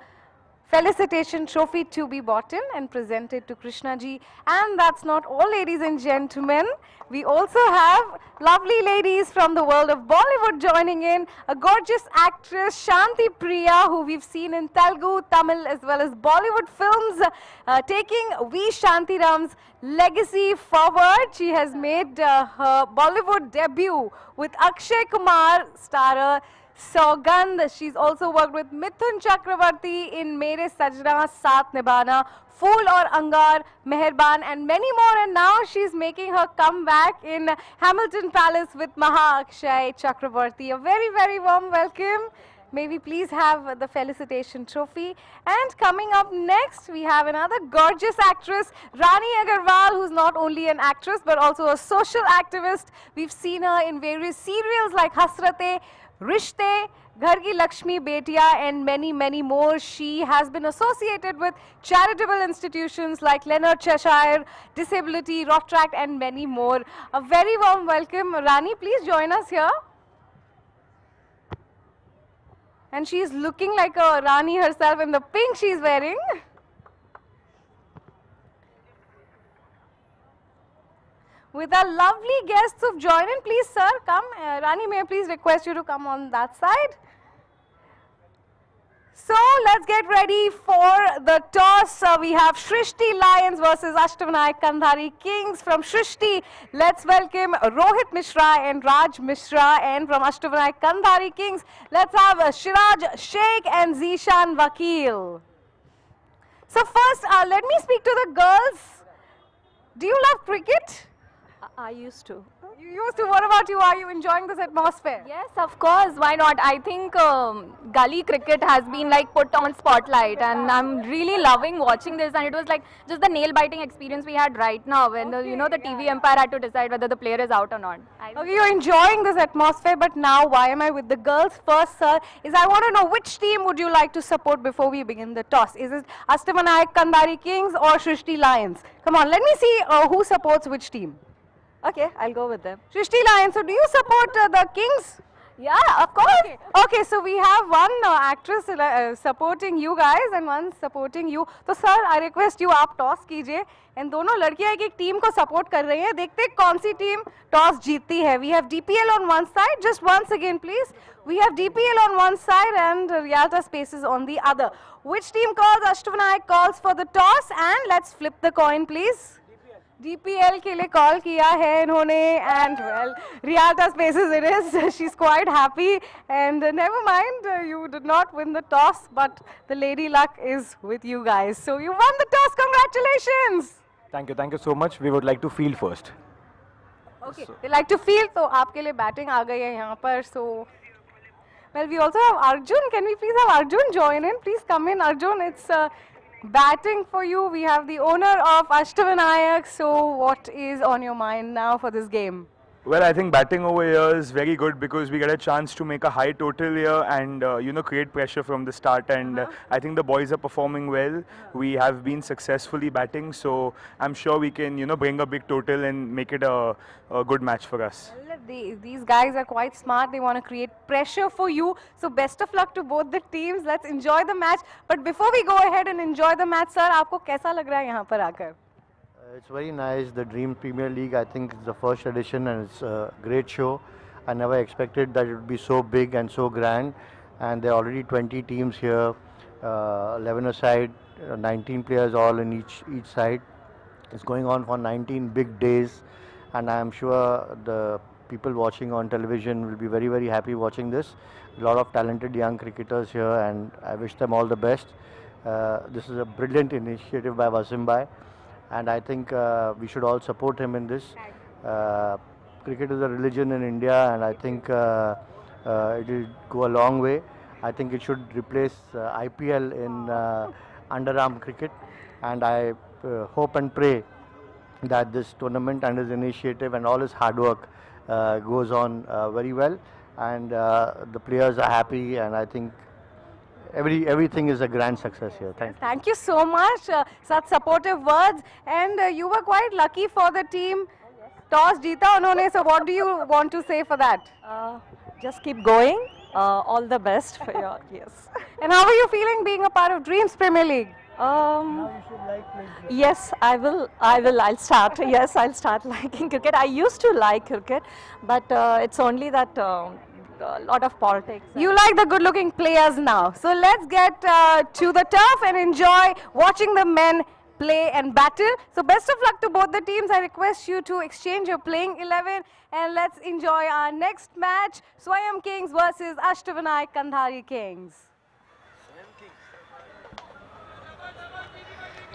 felicitation trophy to be brought in and presented to Krishna ji. And that's not all, ladies and gentlemen. We also have lovely ladies from the world of Bollywood joining in. A gorgeous actress, Shanti Priya, who we've seen in Telugu, Tamil as well as Bollywood films, taking V. Shantiram's legacy forward. She has made her Bollywood debut with Akshay Kumar, starrer Saugandh. She's also worked with Mithun Chakravarti in Mere Sajna Saath Nibhana, Fool Aur Angar, Meherban, and many more. And now she's making her comeback in Hamilton Palace with Maha Akshay Chakravarti. A very warm welcome. May we please have the felicitation trophy. And coming up next, we have another gorgeous actress, Rani Agarwal, who's not only an actress but also a social activist. We've seen her in various serials like Hasrate, Rishte, Ghar Ki Lakshmi Betiya, and many more. She has been associated with charitable institutions like Leonard Cheshire, Disability, Rotaract, and many more. A very warm welcome. Rani, please join us here. And she's looking like a Rani herself in the pink she's wearing. With our lovely guests who've joined in, please sir, come. Rani, may I please request you to come on that side. So let's get ready for the toss. We have Shrishti Lions versus Ashtavanayak Kandhari Kings. From Shrishti, let's welcome Rohit Mishra and Raj Mishra. And from Ashtavanayak Kandhari Kings, let's have Shiraj Sheikh and Zishan Vakil. So first, let me speak to the girls. Do you love cricket? I used to. You used to. What about you? Are you enjoying this atmosphere? Yes, of course. Why not? I think gully cricket has been like put on spotlight, and I'm really loving watching this. And it was like just the nail-biting experience we had right now when the TV umpire had to decide whether the player is out or not. Okay, you're enjoying this atmosphere, but now why am I with the girls first, sir? I want to know which team would you like to support before we begin the toss? Is it Ashtavanayak Kandhari Kings or Shrishti Lions? Come on, let me see who supports which team. Okay, I'll go with them. Shrishti Lions, so do you support the Kings? Yeah, of course. Okay, so we have one actress supporting you guys and one supporting you. So sir, I request you, आप toss कीजिए. And दोनों लड़कियां एक team को support कर रही हैं. देखते हैं कौन सी टीम toss जीतती है. We have DPL on one side. Just once again, please. We have DPL on one side and Realta Spaces on the other. Which team calls? Ashtavanayak calls for the toss, and let's flip the coin, please. DPL के लिए call किया है इन्होंने, and well, Realta Spaces it is. She's quite happy, and never mind, you did not win the toss, but the lady luck is with you guys. So you won the toss. Congratulations. Thank you so much. We would like to field first. Okay, they like to field, so आपके लिए batting आ गई है यहाँ पर. So well, we also have Arjun. Can we please have Arjun join in? Please come in, Arjun. It's batting for you. We have the owner of Ashtavanayak. So what is on your mind now for this game? Well, I think batting over here is very good because we get a chance to make a high total here and create pressure from the start, and I think the boys are performing well. We have been successfully batting, so I'm sure we can bring a big total and make it a good match for us. Well, these guys are quite smart. They want to create pressure for you. So best of luck to both the teams. Let's enjoy the match. But before we go ahead and enjoy the match, sir, आपको कैसा लग रहा है यहाँ पर आकर? It's very nice. The Dream Premier League, I think it's the first edition and it's a great show. I never expected that it would be so big and so grand. And there are already 20 teams here, 11 aside, 19 players all in each side. It's going on for 19 big days, and I am sure the people watching on television will be very, very happy watching this. A lot of talented young cricketers here, and I wish them all the best. This is a brilliant initiative by Wasim Bhai, and I think we should all support him in this. Uh, Cricket is a religion in India, and I think it will go a long way. I think it should replace IPL in underarm cricket, and I hope and pray that this tournament and his initiative and all his hard work goes on very well, and the players are happy, and I think everything is a grand success here. Thank you. Thank you so much. Such supportive words, and you were quite lucky for the team. Toss jeeta unhone, so what do you want to say for that? Just keep going. All the best for your yes. And how are you feeling being a part of Dreams Premier League? Yes, I will. I'll start. Yes, I'll start liking cricket. I used to like cricket, but it's only that a lot of politics. You like the good-looking players now. So let's get to the turf and enjoy watching the men play and battle. So best of luck to both the teams. I request you to exchange your playing 11 and let's enjoy our next match. Swayam Kings versus Ashtavanai Kandhari Kings.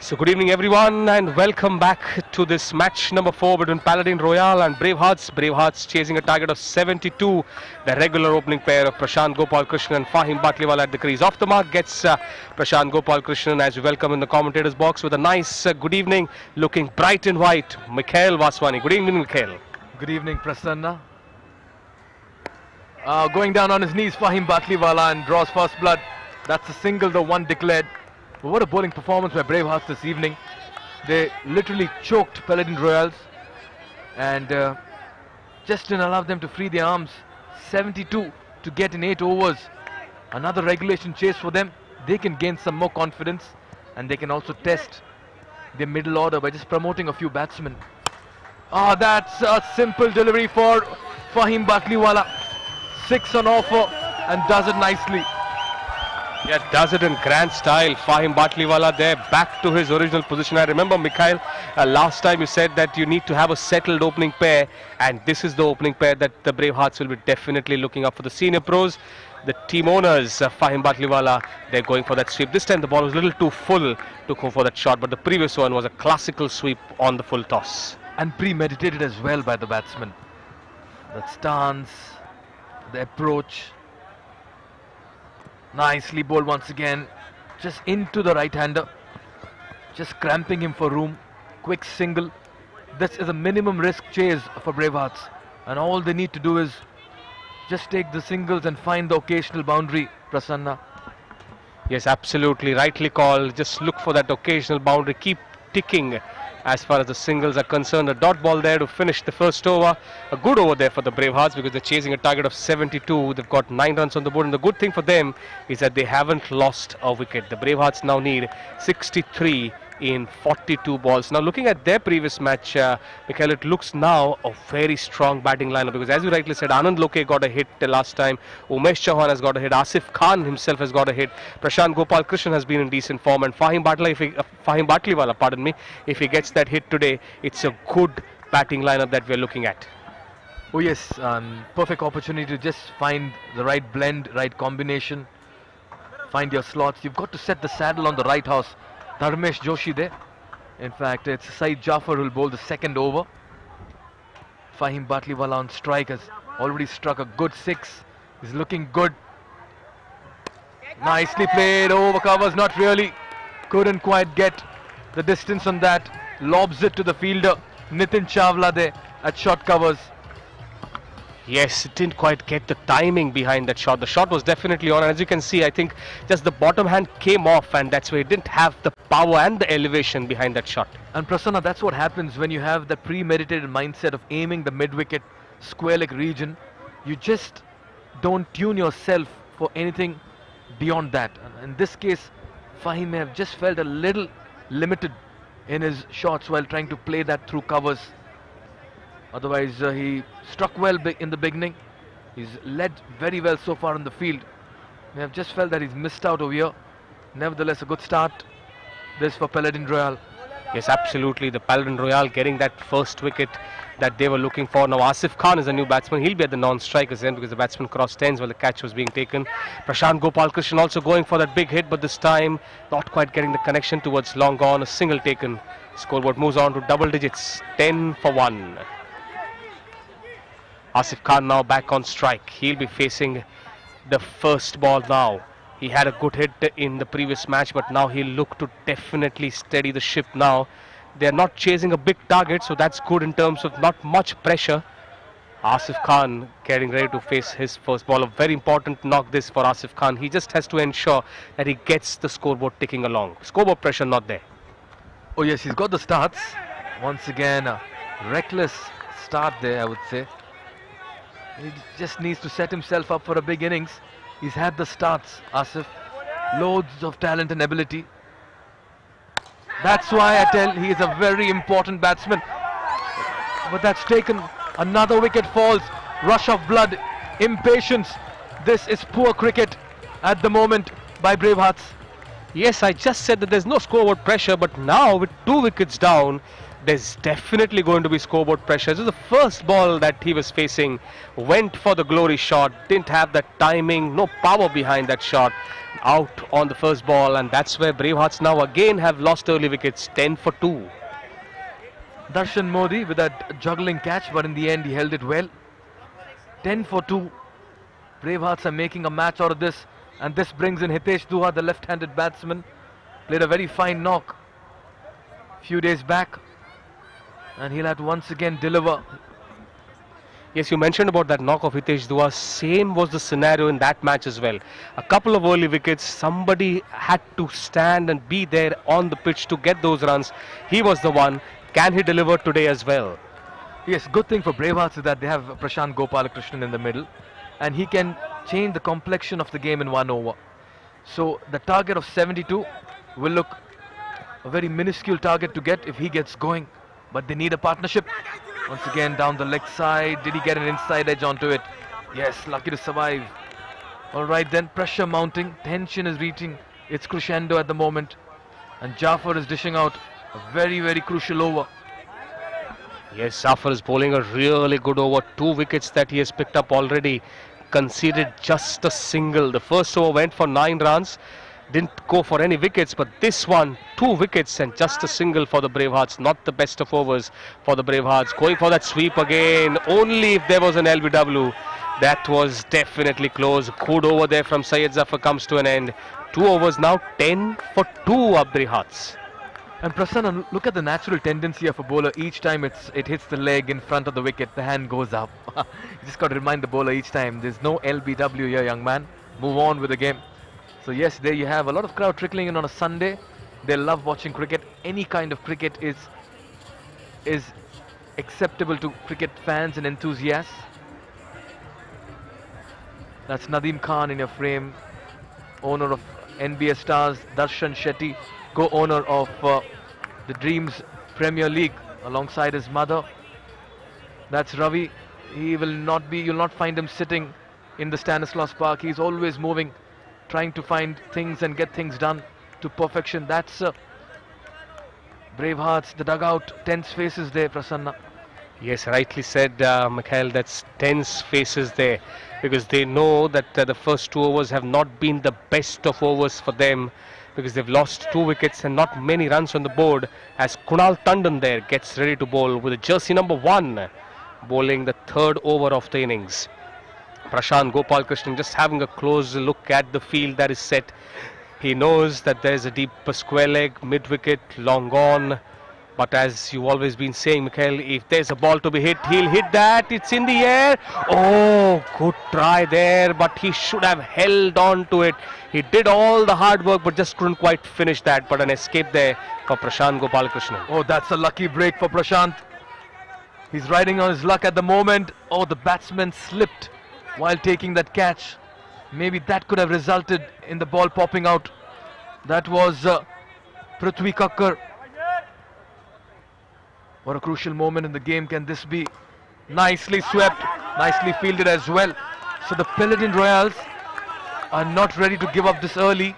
So good evening everyone and welcome back to this match number 4 between Paladin Royale and Bravehearts. Bravehearts chasing a target of 72. The regular opening pair of Prashant Gopal Krishnan and Fahim Batliwala at the crease. Off the mark gets Prashant Gopal Krishnan as we welcome in the commentators box with a nice good evening, looking bright and white, Mikhail Vaswani. Good evening, Mikhail. Good evening, Prasanna. Going down on his knees, Fahim Batliwala, and draws first blood. That's a single, the one declared. But what a bowling performance by Bravehearts this evening. They literally choked Paladin Royals and just didn't allow them to free their arms. 72 to get in 8 overs. Another regulation chase for them. They can gain some more confidence and they can also test their middle order by just promoting a few batsmen. That's a simple delivery for Fahim Batliwala. 6 on offer and does it nicely. Yeah, does it in grand style. Fahim Batliwala there, back to his original position. I remember, Mikhail, last time you said that you need to have a settled opening pair, and this is the opening pair that the Bravehearts will be definitely looking up for. The senior pros, the team owners, Fahim Batliwala, they're going for that sweep. This time the ball was a little too full to go for that shot, but the previous one was a classical sweep on the full toss. And premeditated as well by the batsman. The stance, the approach. Nicely bowled once again, just into the right-hander, just cramping him for room. Quick single. This is a minimum risk chase for Bravehearts, and all they need to do is just take the singles and find the occasional boundary. Prasanna. Yes, absolutely rightly called. Just look for that occasional boundary, keep ticking. As far as the singles are concerned, a dot ball there to finish the first over. A good over there for the Bravehearts because they're chasing a target of 72. They've got 9 runs on the board, and the good thing for them is that they haven't lost a wicket. The Bravehearts now need 63 in 42 balls. Now looking at their previous match, Mikhail, it looks now a very strong batting lineup because as you rightly said, Anand Loke got a hit last time, Umesh Chauhan has got a hit, Asif Khan himself has got a hit, Prashant Gopal Krishnan has been in decent form, and Fahim Batliwala, pardon me, if he gets that hit today, it's a good batting lineup that we're looking at. Oh yes, perfect opportunity to just find the right blend, right combination, find your slots. You've got to set the saddle on the right horse. Dharmesh Joshi there. In fact, it's Saeed Jafar who will bowl the second over. Fahim Batliwala on strike has already struck a good 6. He's looking good. Nicely played. Over covers, not really. Couldn't quite get the distance on that. Lobs it to the fielder. Nitin Chawla there at short covers. Yes, it didn't quite get the timing behind that shot. The shot was definitely on, and as you can see, I think just the bottom hand came off, and that's why it didn't have the power and the elevation behind that shot. And Prasanna, that's what happens when you have that premeditated mindset of aiming the mid-wicket square leg region. You just don't tune yourself for anything beyond that. And in this case, Fahim may have just felt a little limited in his shots while trying to play that through covers. Otherwise, he struck well in the beginning. He's led very well so far in the field. May have just felt that he's missed out over here. Nevertheless, a good start. This for Paladin Royale. Yes, absolutely. The Paladin Royale getting that first wicket that they were looking for. Now Asif Khan is a new batsman. He'll be at the non-strikers end because the batsman crossed 10s while the catch was being taken. Prashant Gopalkrishnan also going for that big hit, but this time not quite getting the connection towards long gone. A single taken. Scoreboard moves on to double digits. 10 for 1. Asif Khan now back on strike. He'll be facing the first ball now. He had a good hit in the previous match, but now he'll look to definitely steady the ship now. They're not chasing a big target, so that's good in terms of not much pressure. Asif Khan getting ready to face his first ball. A very important knock this for Asif Khan. He just has to ensure that he gets the scoreboard ticking along. Scoreboard pressure not there. Oh yes, he's got the starts. Once again, a reckless start there, I would say. He just needs to set himself up for a big innings. He's had the starts, Asif. Loads of talent and ability. That's why I tell he is a very important batsman. But that's taken. Another wicket falls. Rush of blood. Impatience. This is poor cricket at the moment by Bravehearts. Yes, I just said that there's no scoreboard pressure, but now with 2 wickets down, there's definitely going to be scoreboard pressure. This is the first ball that he was facing. Went for the glory shot, didn't have that timing, no power behind that shot. Out on the first ball, and that's where Bravehearts now again have lost early wickets. 10 for 2. Darshan Modi with that juggling catch, but in the end he held it well. 10 for 2. Bravehearts are making a match out of this, and this brings in Hitesh Duha, the left-handed batsman. Played a very fine knock few days back, and he'll have to once again deliver. Yes, you mentioned about that knock of Hitesh Dua. Same was the scenario in that match as well. A couple of early wickets. Somebody had to stand and be there on the pitch to get those runs. He was the one. Can he deliver today as well? Yes, good thing for Bravehearts is that they have Prashant Gopalkrishnan in the middle, and he can change the complexion of the game in 1 over. So the target of 72 will look a very minuscule target to get if he gets going, but they need a partnership. Once again down the leg side. Did he get an inside edge onto it? Yes, lucky to survive. Alright then, pressure mounting. Tension is reaching its crescendo at the moment, and Jafar is dishing out a very, very crucial over. Yes, Jafar is bowling a really good over. 2 wickets that he has picked up already. Conceded just a single. The first over went for 9 runs. Didn't go for any wickets, but this one, 2 wickets and just a single for the Bravehearts. Not the best of overs for the Bravehearts. Going for that sweep again. Only if there was an LBW. That was definitely close. Good over there from Syed Zafar comes to an end. 2 overs now, 10 for 2 of Bravehearts. And Prasanna, look at the natural tendency of a bowler. Each time it hits the leg in front of the wicket, the hand goes up. You just got to remind the bowler each time, there's no LBW here, young man. Move on with the game. So yes, there you have a lot of crowd trickling in on a Sunday. They love watching cricket. Any kind of cricket is acceptable to cricket fans and enthusiasts. That's Nadeem Khan in your frame, owner of NBA Stars. Darshan Shetty, co-owner of the Dreams Premier League alongside his mother. That's Ravi. You'll not find him sitting in the Stanislas Park. He's always moving, trying to find things and get things done to perfection. That's Bravehearts, the dugout, tense faces there, Prasanna. Yes, rightly said, Mikhail. That's tense faces there, because they know that the first 2 overs have not been the best of overs for them, because they've lost 2 wickets and not many runs on the board, as Kunal Tandon there gets ready to bowl with a jersey number 1, bowling the 3rd over of the innings. Prashant Gopalkrishnan just having a close look at the field that is set. He knows that there's a deep square leg, mid-wicket, long on. But as you've always been saying, Mikhail, if there's a ball to be hit, he'll hit that. It's in the air. Oh, good try there, but he should have held on to it. He did all the hard work, but just couldn't quite finish that. But an escape there for Prashant Gopalkrishnan. Oh, that's a lucky break for Prashant. He's riding on his luck at the moment. Oh, the batsman slipped while taking that catch. Maybe that could have resulted in the ball popping out. That was Prithvi Kakkar. What a crucial moment in the game can this be? Nicely swept, nicely fielded as well. So the Paladin Royals are not ready to give up this early.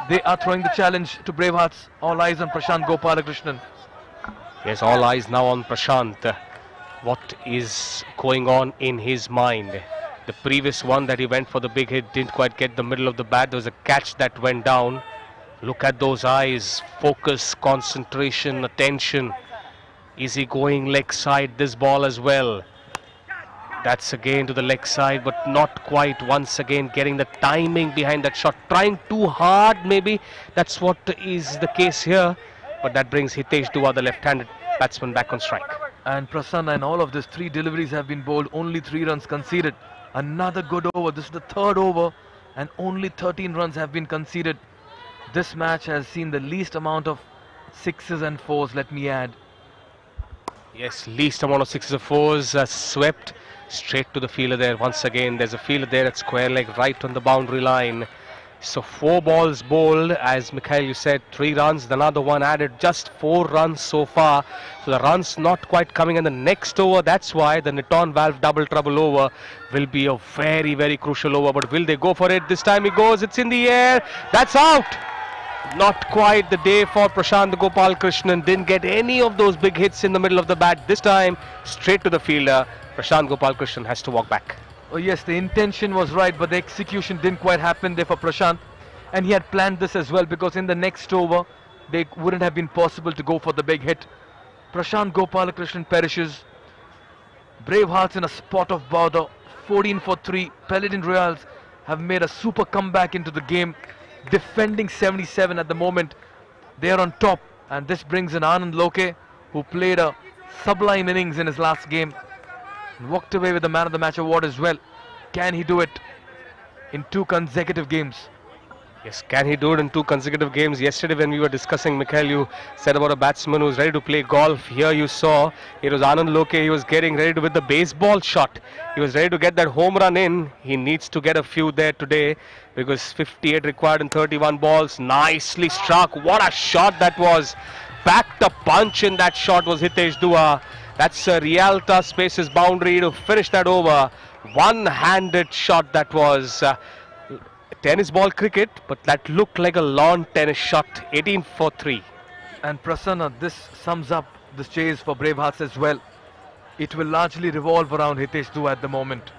They are throwing the challenge to Bravehearts. All eyes on Prashant Gopalakrishnan. Yes, all eyes now on Prashant. What is going on in his mind? The previous one that he went for the big hit didn't quite get the middle of the bat. There was a catch that went down. Look at those eyes. Focus, concentration, attention. Is he going leg side this ball as well? That's again to the leg side, but not quite. Once again getting the timing behind that shot. Trying too hard maybe. That's what is the case here. But that brings Hitesh Dua, the left-handed batsman, back on strike. And Prasanna, and all of this, 3 deliveries have been bowled, only 3 runs conceded. Another good over. This is the 3rd over and only 13 runs have been conceded. This match has seen the least amount of 6s and 4s, let me add. Yes, least amount of 6s or 4s swept straight to the fielder there. Once again, there's a fielder there at square leg right on the boundary line. So 4 balls bowled, as Mikhail you said, 3 runs, another one added, just 4 runs so far. So the runs not quite coming in the next over. That's why the Niton Valve double trouble over will be a very, very crucial over. But will they go for it? This time he goes, it's in the air, that's out. Not quite the day for Prashant Gopalakrishnan. Didn't get any of those big hits in the middle of the bat. This time straight to the fielder. Prashant Gopalakrishnan has to walk back. Oh yes, the intention was right, but the execution didn't quite happen there for Prashant. And he had planned this as well, because in the next over, they wouldn't have been possible to go for the big hit. Prashant Gopalakrishnan perishes. Bravehearts in a spot of bother, 14 for 3. Paladin Royals have made a super comeback into the game, defending 77 at the moment. They are on top, and this brings in Anand Loke, who played a sublime innings in his last game. Walked away with the Man of the Match award as well. Can he do it in 2 consecutive games? Yes, can he do it in 2 consecutive games? Yesterday when we were discussing, Mikhail, you said about a batsman who's ready to play golf. Here you saw it was Anand Loke. He was getting ready to with the baseball shot. He was ready to get that home run in. He needs to get a few there today, because 58 required in 31 balls. Nicely struck. What a shot that was. Backed a punch in that shot was Hitesh Dua. That's a Rialta Spaces boundary to finish that over. One-handed shot that was. Tennis ball cricket, but that looked like a lawn tennis shot. 18 for 3. And Prasanna, this sums up the chase for Bravehearts as well. It will largely revolve around Hitesh Dua at the moment.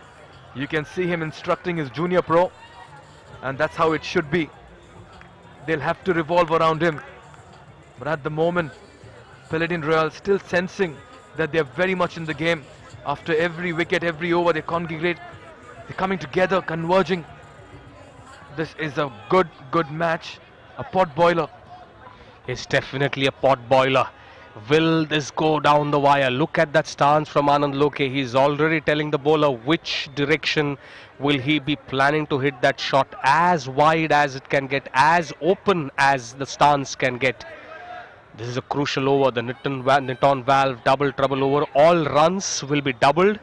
You can see him instructing his junior pro, and that's how it should be. They'll have to revolve around him. But at the moment, Paladin Royale still sensing that they're very much in the game. After every wicket, every over, they congregate. They're coming together, converging. This is a good match, a pot boiler. It's definitely a pot boiler. Will this go down the wire? Look at that stance from Anand Loke. He's already telling the bowler which direction will he be planning to hit that shot, as wide as it can get, as open as the stance can get. This is a crucial over, the Niton Valve double trouble over. All runs will be doubled.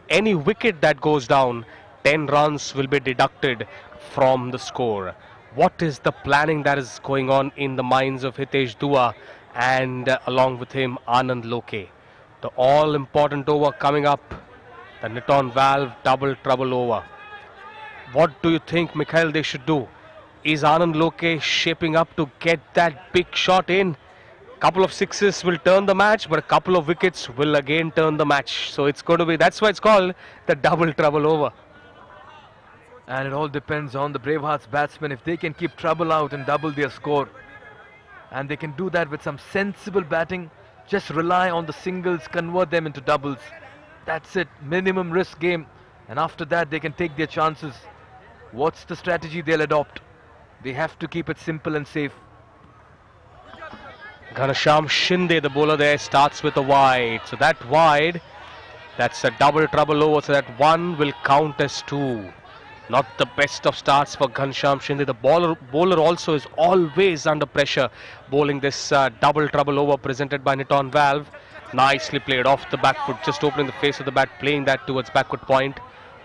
Any wicket that goes down, 10 runs will be deducted from the score. What is the planning that is going on in the minds of Hitesh Dua and along with him Anand Loke? The all important over coming up, the Niton Valve double trouble over. What do you think, Mikhail, they should do? Is Anand Loke shaping up to get that big shot in? Couple of 6s will turn the match, but a couple of wickets will again turn the match. So it's going to be, that's why it's called the double trouble over. And it all depends on the Bravehearts batsmen, if they can keep trouble out and double their score. And they can do that with some sensible batting. Just rely on the singles, convert them into doubles. That's it, minimum risk game. And after that, they can take their chances. What's the strategy they'll adopt? They have to keep it simple and safe. Ghanasham Shinde, the bowler there, starts with a wide. So that wide, that's a double trouble over. So that one will count as 2. Not the best of starts for Ghanasham Shinde. The bowler also is always under pressure, bowling this double trouble over presented by Niton Valve. Nicely played off the back foot, just opening the face of the bat, playing that towards backward point.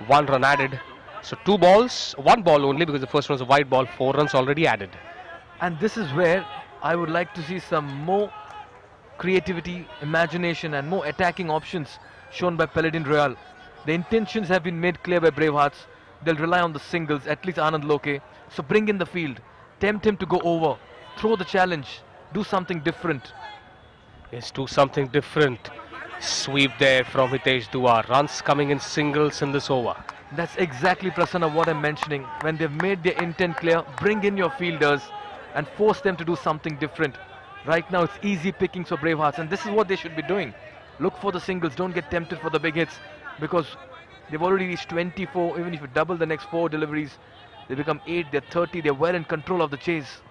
1 run added. So 2 balls, 1 ball only, because the first one was a wide ball. 4 runs already added. And this is where I would like to see some more creativity, imagination and more attacking options shown by Paladin Royale. The intentions have been made clear by Bravehearts. They'll rely on the singles, at least Anand Loke. So bring in the field. tempt him to go over, throw the challenge, do something different. Yes, do something different. Sweep there from Hitesh Dua. Runs coming in singles in this over. That's exactly, Prasanna, what I'm mentioning. When they've made their intent clear, bring in your fielders and force them to do something different. Right now, it's easy pickings for Bravehearts, and this is what they should be doing. Look for the singles, don't get tempted for the big hits, because they've already reached 24. Even if you double the next 4 deliveries, they become 8, they're 30, they're well in control of the chase.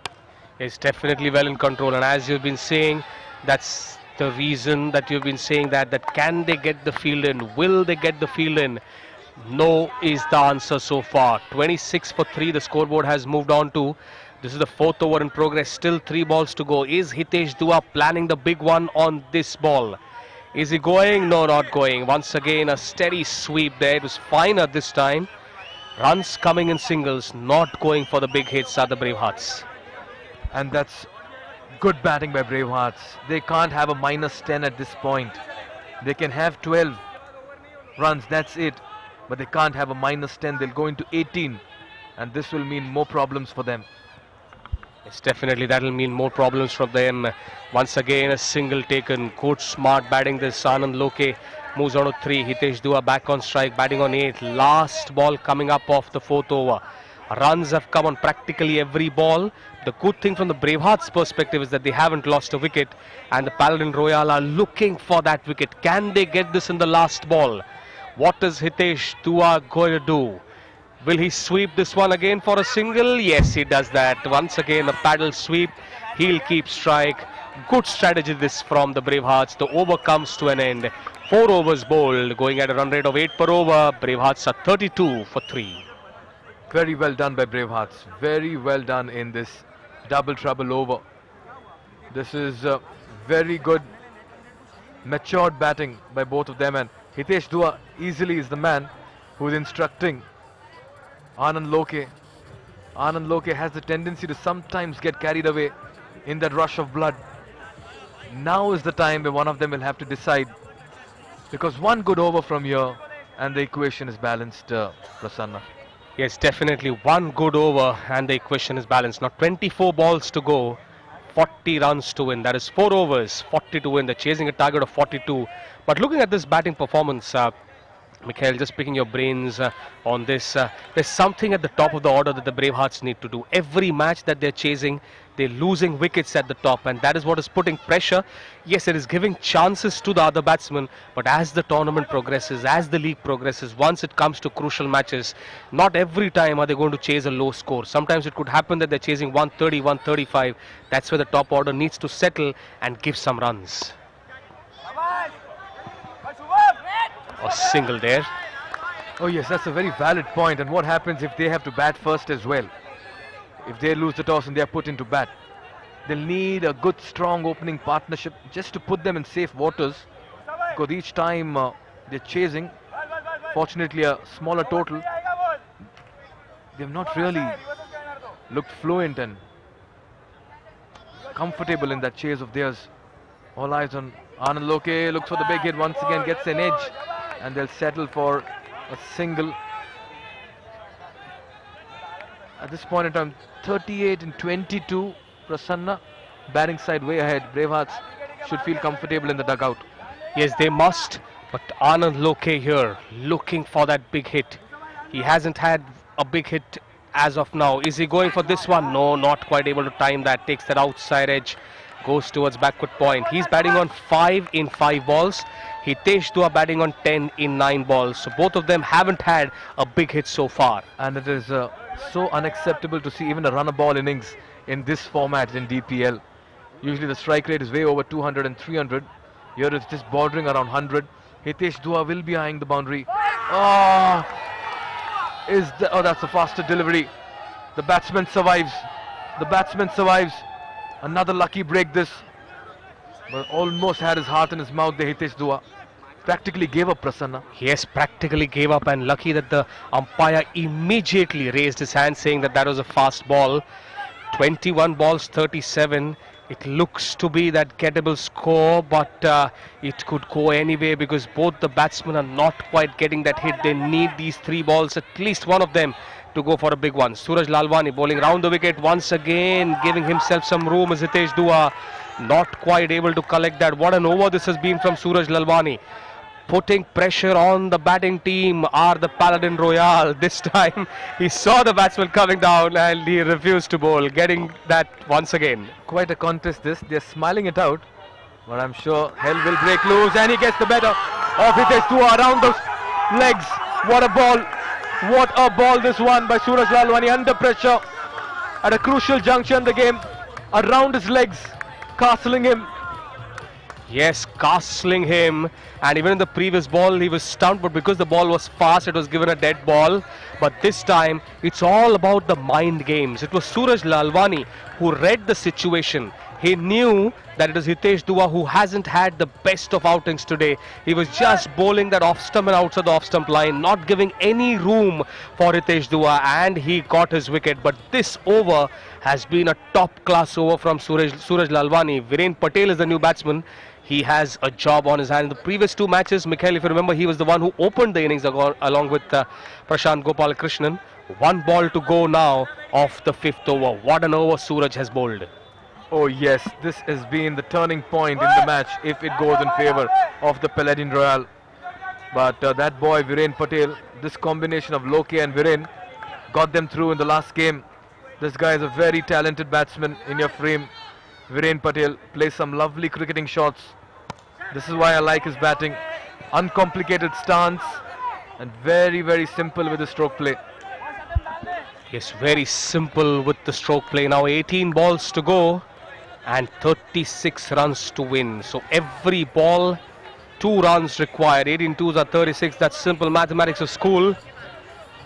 Is definitely well in control, and as you've been saying, that's the reason that you've been saying that can they get the field in, will they get the field in? No is the answer so far. 26 for 3 the scoreboard has moved on to. This is the 4th over in progress, still 3 balls to go. Is Hitesh Dua planning the big one on this ball? Is he going? No, not going. Once again a steady sweep there. It was finer this time. Runs coming in singles, not going for the big hits are the Bravehearts. And that's good batting by Bravehearts. They can't have a -10 at this point. They can have 12 runs, that's it. But they can't have a -10. They'll go into 18. And this will mean more problems for them. Yes, definitely that will mean more problems for them. Once again a single taken. Good smart batting. This Anand Loke moves on to 3. Hitesh Dua back on strike, batting on 8. Last ball coming up off the 4th over. Runs have come on practically every ball. The good thing from the Bravehearts perspective is that they haven't lost a wicket, and the Paladin Royale are looking for that wicket. Can they get this in the last ball? What is Hitesh Dua going to do? Will he sweep this one again for a single? Yes, he does that. Once again a paddle sweep. He'll keep strike. Good strategy this from the Bravehearts. The over comes to an end. 4 overs bowled, going at a run rate of 8 per over. Bravehearts are 32 for 3. Very well done by Bravehearts. Very well done in this double trouble over. This is very good, matured batting by both of them, and Hitesh Dua easily is the man who is instructing Anand Loke. Anand Loke has the tendency to sometimes get carried away in that rush of blood. Now is the time where one of them will have to decide, because one good over from here and the equation is balanced, Prasanna. Yes, definitely one good over and the equation is balanced. Now 24 balls to go, 40 runs to win. That is 4 overs, 40 to win. They're chasing a target of 42. But looking at this batting performance, Mikhail, just picking your brains on this, there's something at the top of the order that the Bravehearts need to do. Every match that they're chasing, they're losing wickets at the top, and that is what is putting pressure. Yes, it is giving chances to the other batsmen, but as the tournament progresses, as the league progresses, once it comes to crucial matches, not every time are they going to chase a low score. Sometimes it could happen that they're chasing 130, 135. That's where the top order needs to settle and give some runs. A single there. Oh yes, that's a very valid point. And what happens if they have to bat first as well? If they lose the toss and they are put into bat, they'll need a good strong opening partnership just to put them in safe waters, because each time they're chasing, fortunately a smaller total, they've not really looked fluent and comfortable in that chase of theirs. All eyes on Anand Loke. Looks for the big hit, once again gets an edge, and they'll settle for a single. At this point in time, 38 and 22, Prasanna, batting side way ahead. Bravehearts should feel comfortable in the dugout. Yes, they must, but Anand Loke here, looking for that big hit. He hasn't had a big hit as of now. Is he going for this one? No, not quite able to time that. Takes that outside edge, goes towards backward point. He's batting on 5 in 5 balls. Hitesh Dua batting on 10 in 9 balls. So both of them haven't had a big hit so far. And it is so unacceptable to see even a run-a-ball innings in this format in DPL. Usually the strike rate is way over 200 and 300. Here it's just bordering around 100. Hitesh Dua will be eyeing the boundary. Oh, that's a faster delivery. The batsman survives. The batsman survives. Another lucky break this. But almost had his heart in his mouth, the Hitesh Dua. Practically gave up, Prasanna. Yes, practically gave up, and lucky that the umpire immediately raised his hand saying that that was a fast ball. 21 balls, 37. It looks to be that gettable score, but it could go anyway because both the batsmen are not quite getting that hit. They need these 3 balls, at least one of them, to go for a big one. Suraj Lalwani bowling round the wicket once again, giving himself some room. Hitesh Dua not quite able to collect that. What an over this has been from Suraj Lalwani. Putting pressure on the batting team are the Paladin Royale. This time he saw the batsman coming down and he refused to bowl, getting that once again. Quite a contest this. They're smiling it out, but I'm sure hell will break loose, and he gets the better of Hitesh Dua around those legs. What a ball! What a ball this one by Suraj Lalwani, under pressure at a crucial juncture in the game, around his legs, castling him. Yes, castling him, and even in the previous ball he was stumped, but because the ball was fast it was given a dead ball. But this time it's all about the mind games. It was Suraj Lalwani who read the situation. He knew that it is Hitesh Dua who hasn't had the best of outings today. He was just bowling that off stump and outside the off stump line, not giving any room for Hitesh Dua, and he got his wicket. But this over has been a top class over from Suraj Lalwani. Viren Patel is the new batsman. He has a job on his hand. In the previous two matches, Mikhail, if you remember, he was the one who opened the innings along with Prashant Gopalakrishnan. One ball to go now of the fifth over. What an over Suraj has bowled. Oh yes, this has been the turning point in the match if it goes in favour of the Paladin Royale. But that boy Viren Patel, this combination of Loke and Viren got them through in the last game. This guy is a very talented batsman in your frame. Viren Patel plays some lovely cricketing shots. This is why I like his batting. Uncomplicated stance and very, very simple with the stroke play. Yes, very simple with the stroke play. Now 18 balls to go and 36 runs to win. So every ball, 2 runs required. 18 twos are 36. That's simple mathematics of school.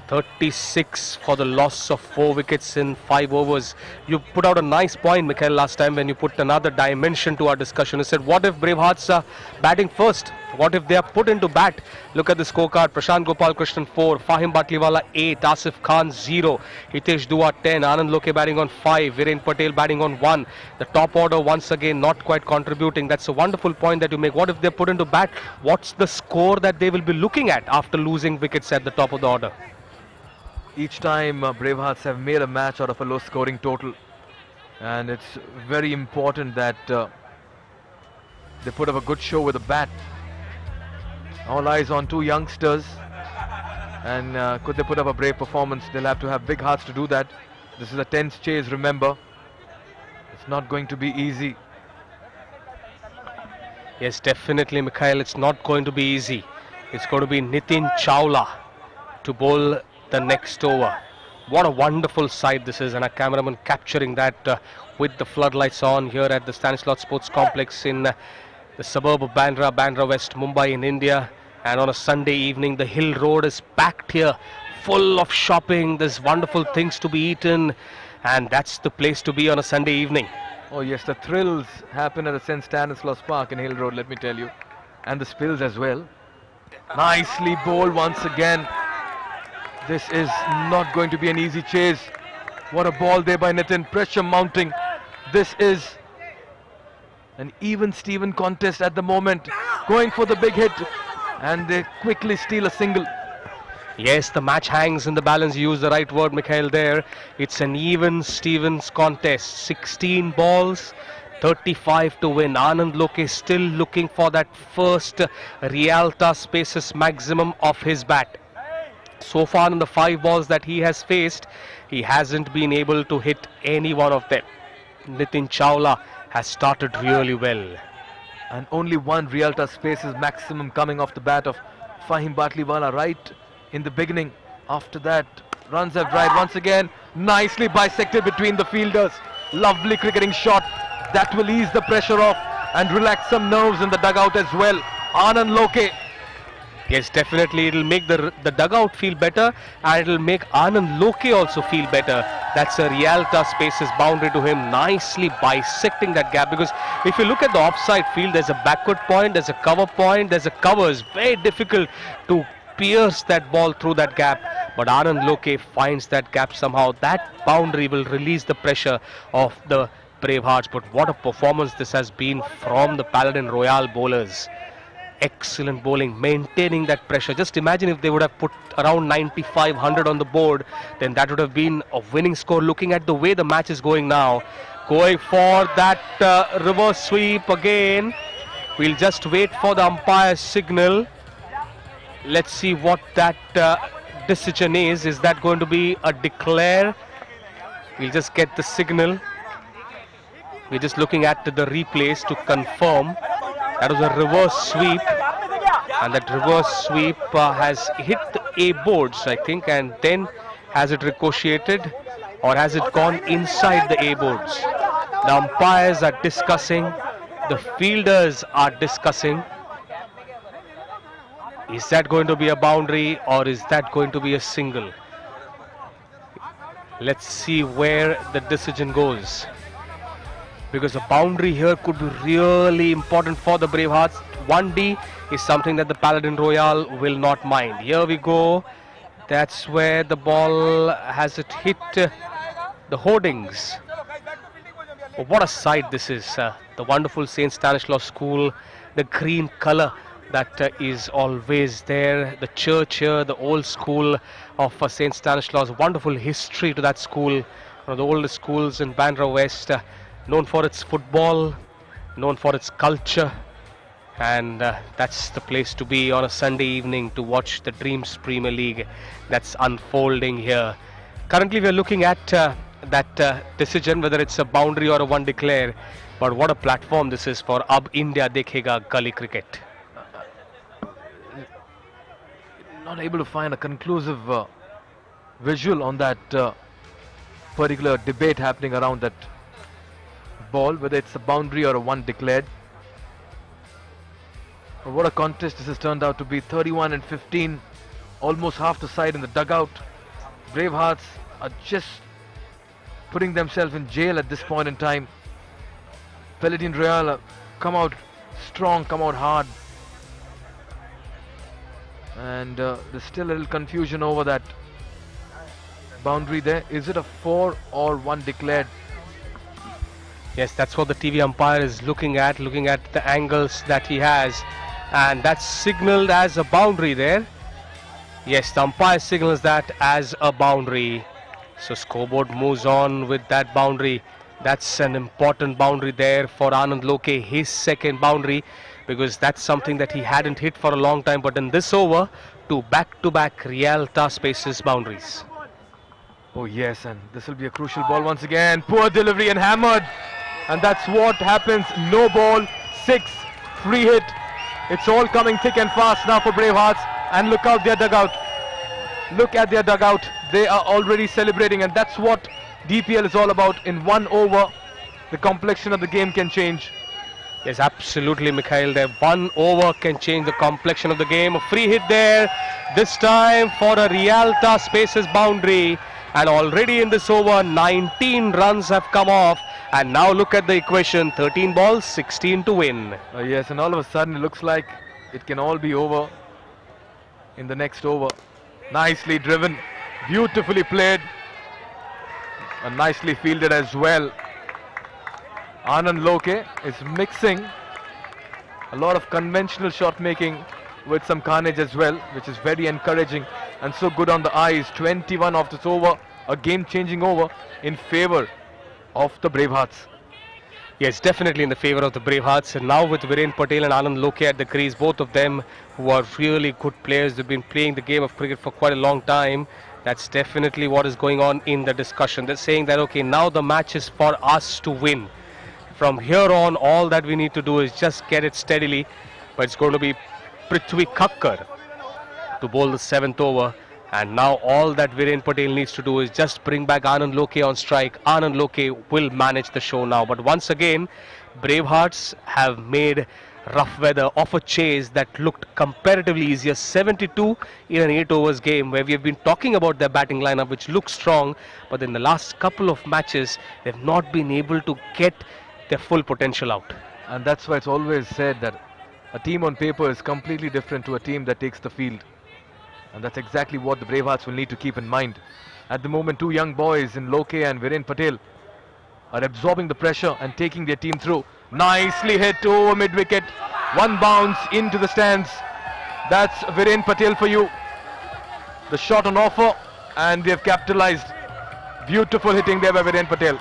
36 for the loss of 4 wickets in 5 overs. You put out a nice point, Mikhail, last time when you put another dimension to our discussion. You said, what if Bravehearts are batting first? What if they are put into bat? Look at the scorecard. Prashant Gopalakrishnan 4, Fahim Batliwala 8, Asif Khan 0, Hitesh Dua 10, Anand Loke batting on 5, Viren Patel batting on 1. The top order once again not quite contributing. That's a wonderful point that you make. What if they're put into bat? What's the score that they will be looking at after losing wickets at the top of the order? Each time Bravehearts have made a match out of a low scoring total, and it's very important that they put up a good show with a bat. All eyes on 2 youngsters, and could they put up a brave performance? They'll have to have big hearts to do that. This is a tense chase, remember. It's not going to be easy. Yes, definitely, Mikhail, it's not going to be easy. It's going to be Nitin Chawla to bowl the next over. What a wonderful sight this is, and our cameraman capturing that with the floodlights on here at the Stanislaus Sports Complex in the suburb of Bandra West, Mumbai in India. And on a Sunday evening, the Hill Road is packed here, full of shopping. There's wonderful things to be eaten, and that's the place to be on a Sunday evening. Oh yes, the thrills happen at the St. Stanislaus Park in Hill Road, let me tell you. And the spills as well. Nicely bowled once again. This is not going to be an easy chase. What a ball there by Nitin, pressure mounting. This is an even Steven contest at the moment. Going for the big hit, and they quickly steal a single. Yes, the match hangs in the balance. You use the right word, Mikhail, there. It's an even Stevens contest. 16 balls, 35 to win. Anand Loke is still looking for that first Rialta Spaces maximum of his bat. So far in the 5 balls that he has faced, he hasn't been able to hit any one of them. Nitin Chawla has started really well. And only one Rialta Spaces maximum coming off the bat of Fahim Batliwala right in the beginning. After that, runs have dried once again. Nicely bisected between the fielders. Lovely cricketing shot. That will ease the pressure off and relax some nerves in the dugout as well. Anand Loke. Yes, definitely it'll make the dugout feel better, and it'll make Anand Loke also feel better. That's a Rialta Spaces boundary to him, nicely bisecting that gap, because if you look at the offside field, there's a backward point, there's a cover point, there's a cover. It's very difficult to pierce that ball through that gap, but Anand Loke finds that gap somehow. That boundary will release the pressure of the Bravehearts. But what a performance this has been from the Paladin Royale bowlers. excellent bowling, maintaining that pressure. Just imagine if they would have put around 95, 100 on the board, then that would have been a winning score. Looking at the way the match is going now, going for that reverse sweep again. We'll just wait for the umpire's signal. Let's see what that decision is. Is that going to be a declare? We'll just get the signal. We're just looking at the replays to confirm. That was a reverse sweep, and that reverse sweep has hit the A boards, I think, and then has it ricocheted or has it gone inside the A boards? The umpires are discussing, the fielders are discussing. Is that going to be a boundary or is that going to be a single? Let's see where the decision goes, because a boundary here could be really important for the Bravehearts. 1D is something that the Paladin Royale will not mind. Here we go. That's where the ball has it hit the hoardings. Oh, what a sight this is. The wonderful St. Stanislaus School, the green color that is always there. The church here, the old school of St. Stanislaus. Wonderful history to that school. One of the oldest schools in Bandra West. Known for its football, known for its culture, and that's the place to be on a Sunday evening to watch the Dreams Premier League that's unfolding here. Currently we are looking at that decision, whether it's a boundary or a one declare, but what a platform this is for Ab India Dekhega Gully Cricket. Not able to find a conclusive visual on that particular debate happening around that ball, whether it's a boundary or a one declared. But what a contest this has turned out to be. 31 and 15, almost half the side in the dugout. Bravehearts are just putting themselves in jail at this point in time. Paladin Royale come out strong, come out hard, and there's still a little confusion over that boundary there. Is it a 4 or 1 declared? Yes, that's what the TV umpire is looking at the angles that he has, and that's signaled as a boundary there. Yes, the umpire signals that as a boundary. So scoreboard moves on with that boundary. That's an important boundary there for Anand Loke, his second boundary, because that's something that he hadn't hit for a long time. But in this over, two back-to-back Realta Spaces boundaries. Oh yes, and this will be a crucial ball once again. Poor delivery and hammered. And that's what happens. No ball, 6, free hit. It's all coming thick and fast now for Bravehearts. And look out their dugout. Look at their dugout. They are already celebrating, and that's what DPL is all about. In 1 over, the complexion of the game can change. Yes, absolutely, Mikhail. There, 1 over can change the complexion of the game. A free hit there, this time for a Realta Spaces boundary. And already in this over, 19 runs have come off. And now look at the equation, 13 balls, 16 to win. Yes, and all of a sudden it looks like it can all be over in the next over. Nicely driven, beautifully played, and nicely fielded as well. Anand Loke is mixing a lot of conventional shot making with some carnage as well, which is very encouraging and so good on the eyes. 21 of this over, a game-changing over in favor of the Bravehearts. Yes, definitely in the favor of the Bravehearts. And now with Viren Patel and Anand Loke at the crease, both of them who are really good players. They've been playing the game of cricket for quite a long time. That's definitely what is going on in the discussion. They're saying that, okay, now the match is for us to win. From here on, all that we need to do is just get it steadily. But it's going to be Prithvi Kakkar to bowl the 7th over. And now all that Viren Patel needs to do is just bring back Anand Loke on strike. Anand Loke will manage the show now. But once again, Bravehearts have made rough weather of a chase that looked comparatively easier. 72 in an 8 overs game, where we have been talking about their batting lineup, which looks strong. But in the last couple of matches, they've not been able to get their full potential out. And that's why it's always said that a team on paper is completely different to a team that takes the field. And that's exactly what the Bravehearts will need to keep in mind. At the moment, two young boys in Loke and Viren Patel are absorbing the pressure and taking their team through. Nicely hit over mid-wicket. One bounce into the stands. That's Viren Patel for you. The shot on offer, and they've capitalized. Beautiful hitting there by Viren Patel.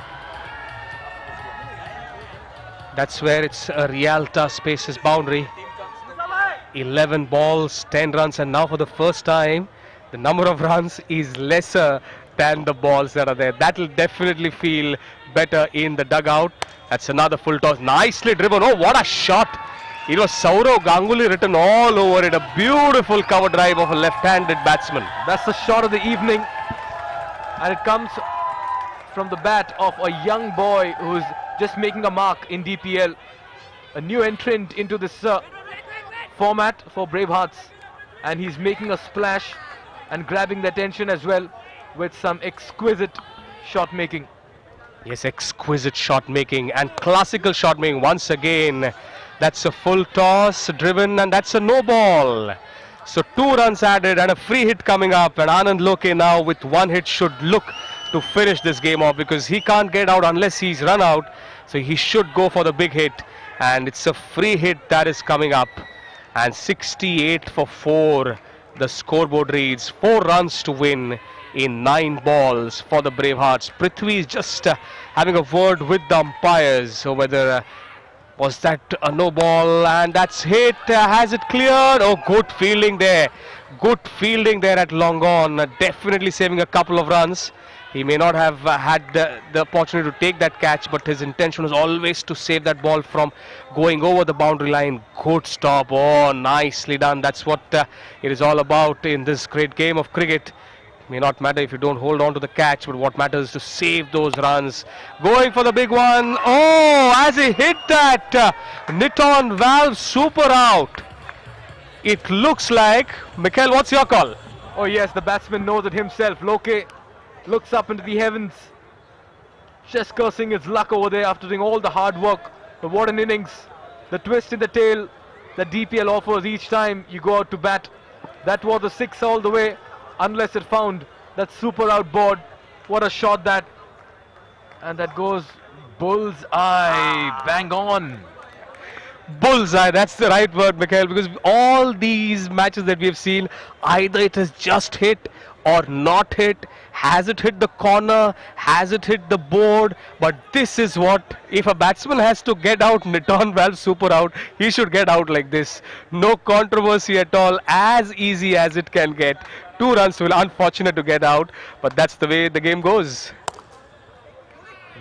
That's where it's a Rialta Spaces boundary. 11 balls, 10 runs, and now for the first time, the number of runs is lesser than the balls that are there. That will definitely feel better in the dugout. That's another full toss. Nicely driven. Oh, what a shot. It was Saurav Ganguly written all over it. A beautiful cover drive of a left-handed batsman. That's the shot of the evening. And it comes from the bat of a young boy who's just making a mark in DPL. A new entrant into this format for Bravehearts. And he's making a splash and grabbing the attention as well with some exquisite shot making. Yes, exquisite shot making and classical shot making once again. That's a full toss driven, and that's a no ball. So 2 runs added and a free hit coming up, and Anand Loke now with 1 hit should look to finish this game off, because he can't get out unless he's run out. So he should go for the big hit, and it's a free hit that is coming up. And 68 for 4. The scoreboard reads 4 runs to win in 9 balls for the Bravehearts. Prithvi is just having a word with the umpires. So whether was that a no ball, and that's hit. Has it cleared? Oh, good fielding there. Good fielding there at long on. Definitely saving a couple of runs. He may not have had the opportunity to take that catch, but his intention was always to save that ball from going over the boundary line. Good stop. Oh, nicely done. That's what it is all about in this great game of cricket. May not matter if you don't hold on to the catch, but what matters is to save those runs. Going for the big one. Oh, as he hit that Niton valve super out. It looks like, Mikhail, what's your call? Oh yes, the batsman knows it himself. Loke looks up into the heavens, just cursing his luck over there after doing all the hard work. But what an innings. The twist in the tail that DPL offers each time you go out to bat. That was a 6 all the way, unless it found that super outboard. What a shot that. And that goes bullseye, bang on. Bullseye, that's the right word, Mikhail, because all these matches that we have seen, either it has just hit or not hit. Has it hit the corner? Has it hit the board? But this is what, if a batsman has to get out Niton valve super out, he should get out like this. No controversy at all, as easy as it can get. 2 runs, will unfortunate to get out, but that's the way the game goes.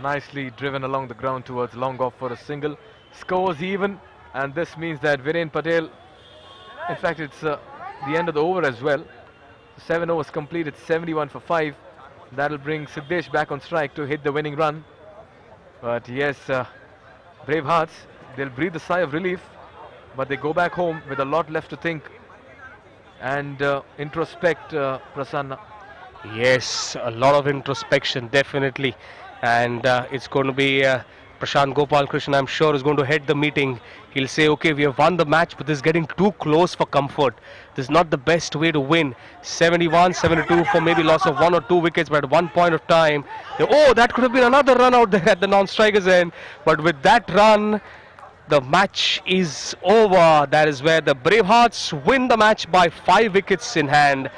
Nicely driven along the ground towards long off for a single. Scores even, and this means that Viren Patel, in fact it's the end of the over as well. 7 overs complete, it's 71 for 5. That'll bring Siddesh back on strike to hit the winning run. But yes, Bravehearts, they'll breathe a sigh of relief, but they go back home with a lot left to think and introspect, Prasanna. Yes, a lot of introspection, definitely. And it's going to be Prashant Gopal Krishnan, I'm sure, is going to head the meeting. He'll say, okay, we have won the match, but this is getting too close for comfort. This is not the best way to win. 71, 72 for maybe loss of 1 or 2 wickets, but at one point of time, oh, that could have been another run out there at the non-strikers end. But with that run, the match is over. That is where the Bravehearts win the match by 5 wickets in hand.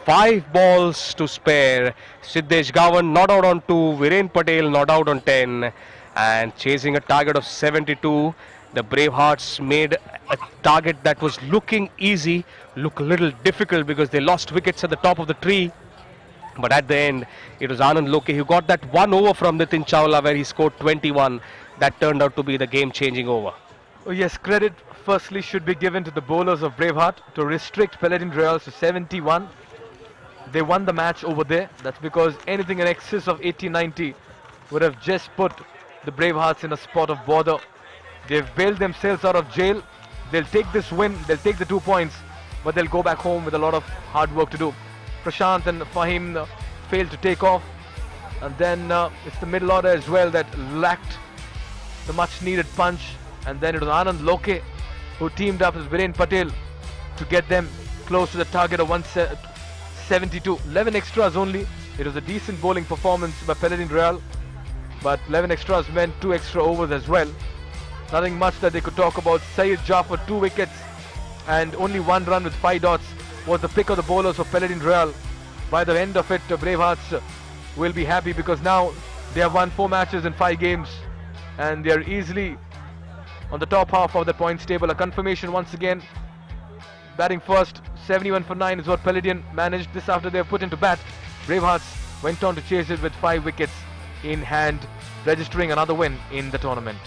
5 balls to spare. Siddesh Gawan not out on 2, Viren Patel not out on 10. And chasing a target of 72, the Bravehearts made a target that was looking easy, look a little difficult because they lost wickets at the top of the tree. But at the end, it was Anand Loke who got that 1 over from Nitin Chawla where he scored 21. That turned out to be the game-changing over. Oh yes, credit firstly should be given to the bowlers of Braveheart to restrict Paladin Royale to 71. They won the match over there. That's because anything in excess of 80-90 would have just put the Bravehearts in a spot of bother. They've bailed themselves out of jail. They'll take this win, they'll take the 2 points, but they'll go back home with a lot of hard work to do. Prashant and Fahim failed to take off, and then it's the middle order as well that lacked the much needed punch, and then it was Anand Loke who teamed up with Viren Patel to get them close to the target of 172. 11 extras only. It was a decent bowling performance by Paladin Royale, but 11 extras meant 2 extra overs as well. Nothing much that they could talk about. Syed Jaffer 2 wickets and only 1 run with 5 dots was the pick of the bowlers for Paladin Royale. By the end of it, Bravehearts will be happy because now they have won 4 matches in 5 games and they are easily on the top half of the points table. A confirmation once again. Batting first, 71 for 9 is what Paladin managed. This after they have put into bat. Bravehearts went on to chase it with 5 wickets in hand, registering another win in the tournament.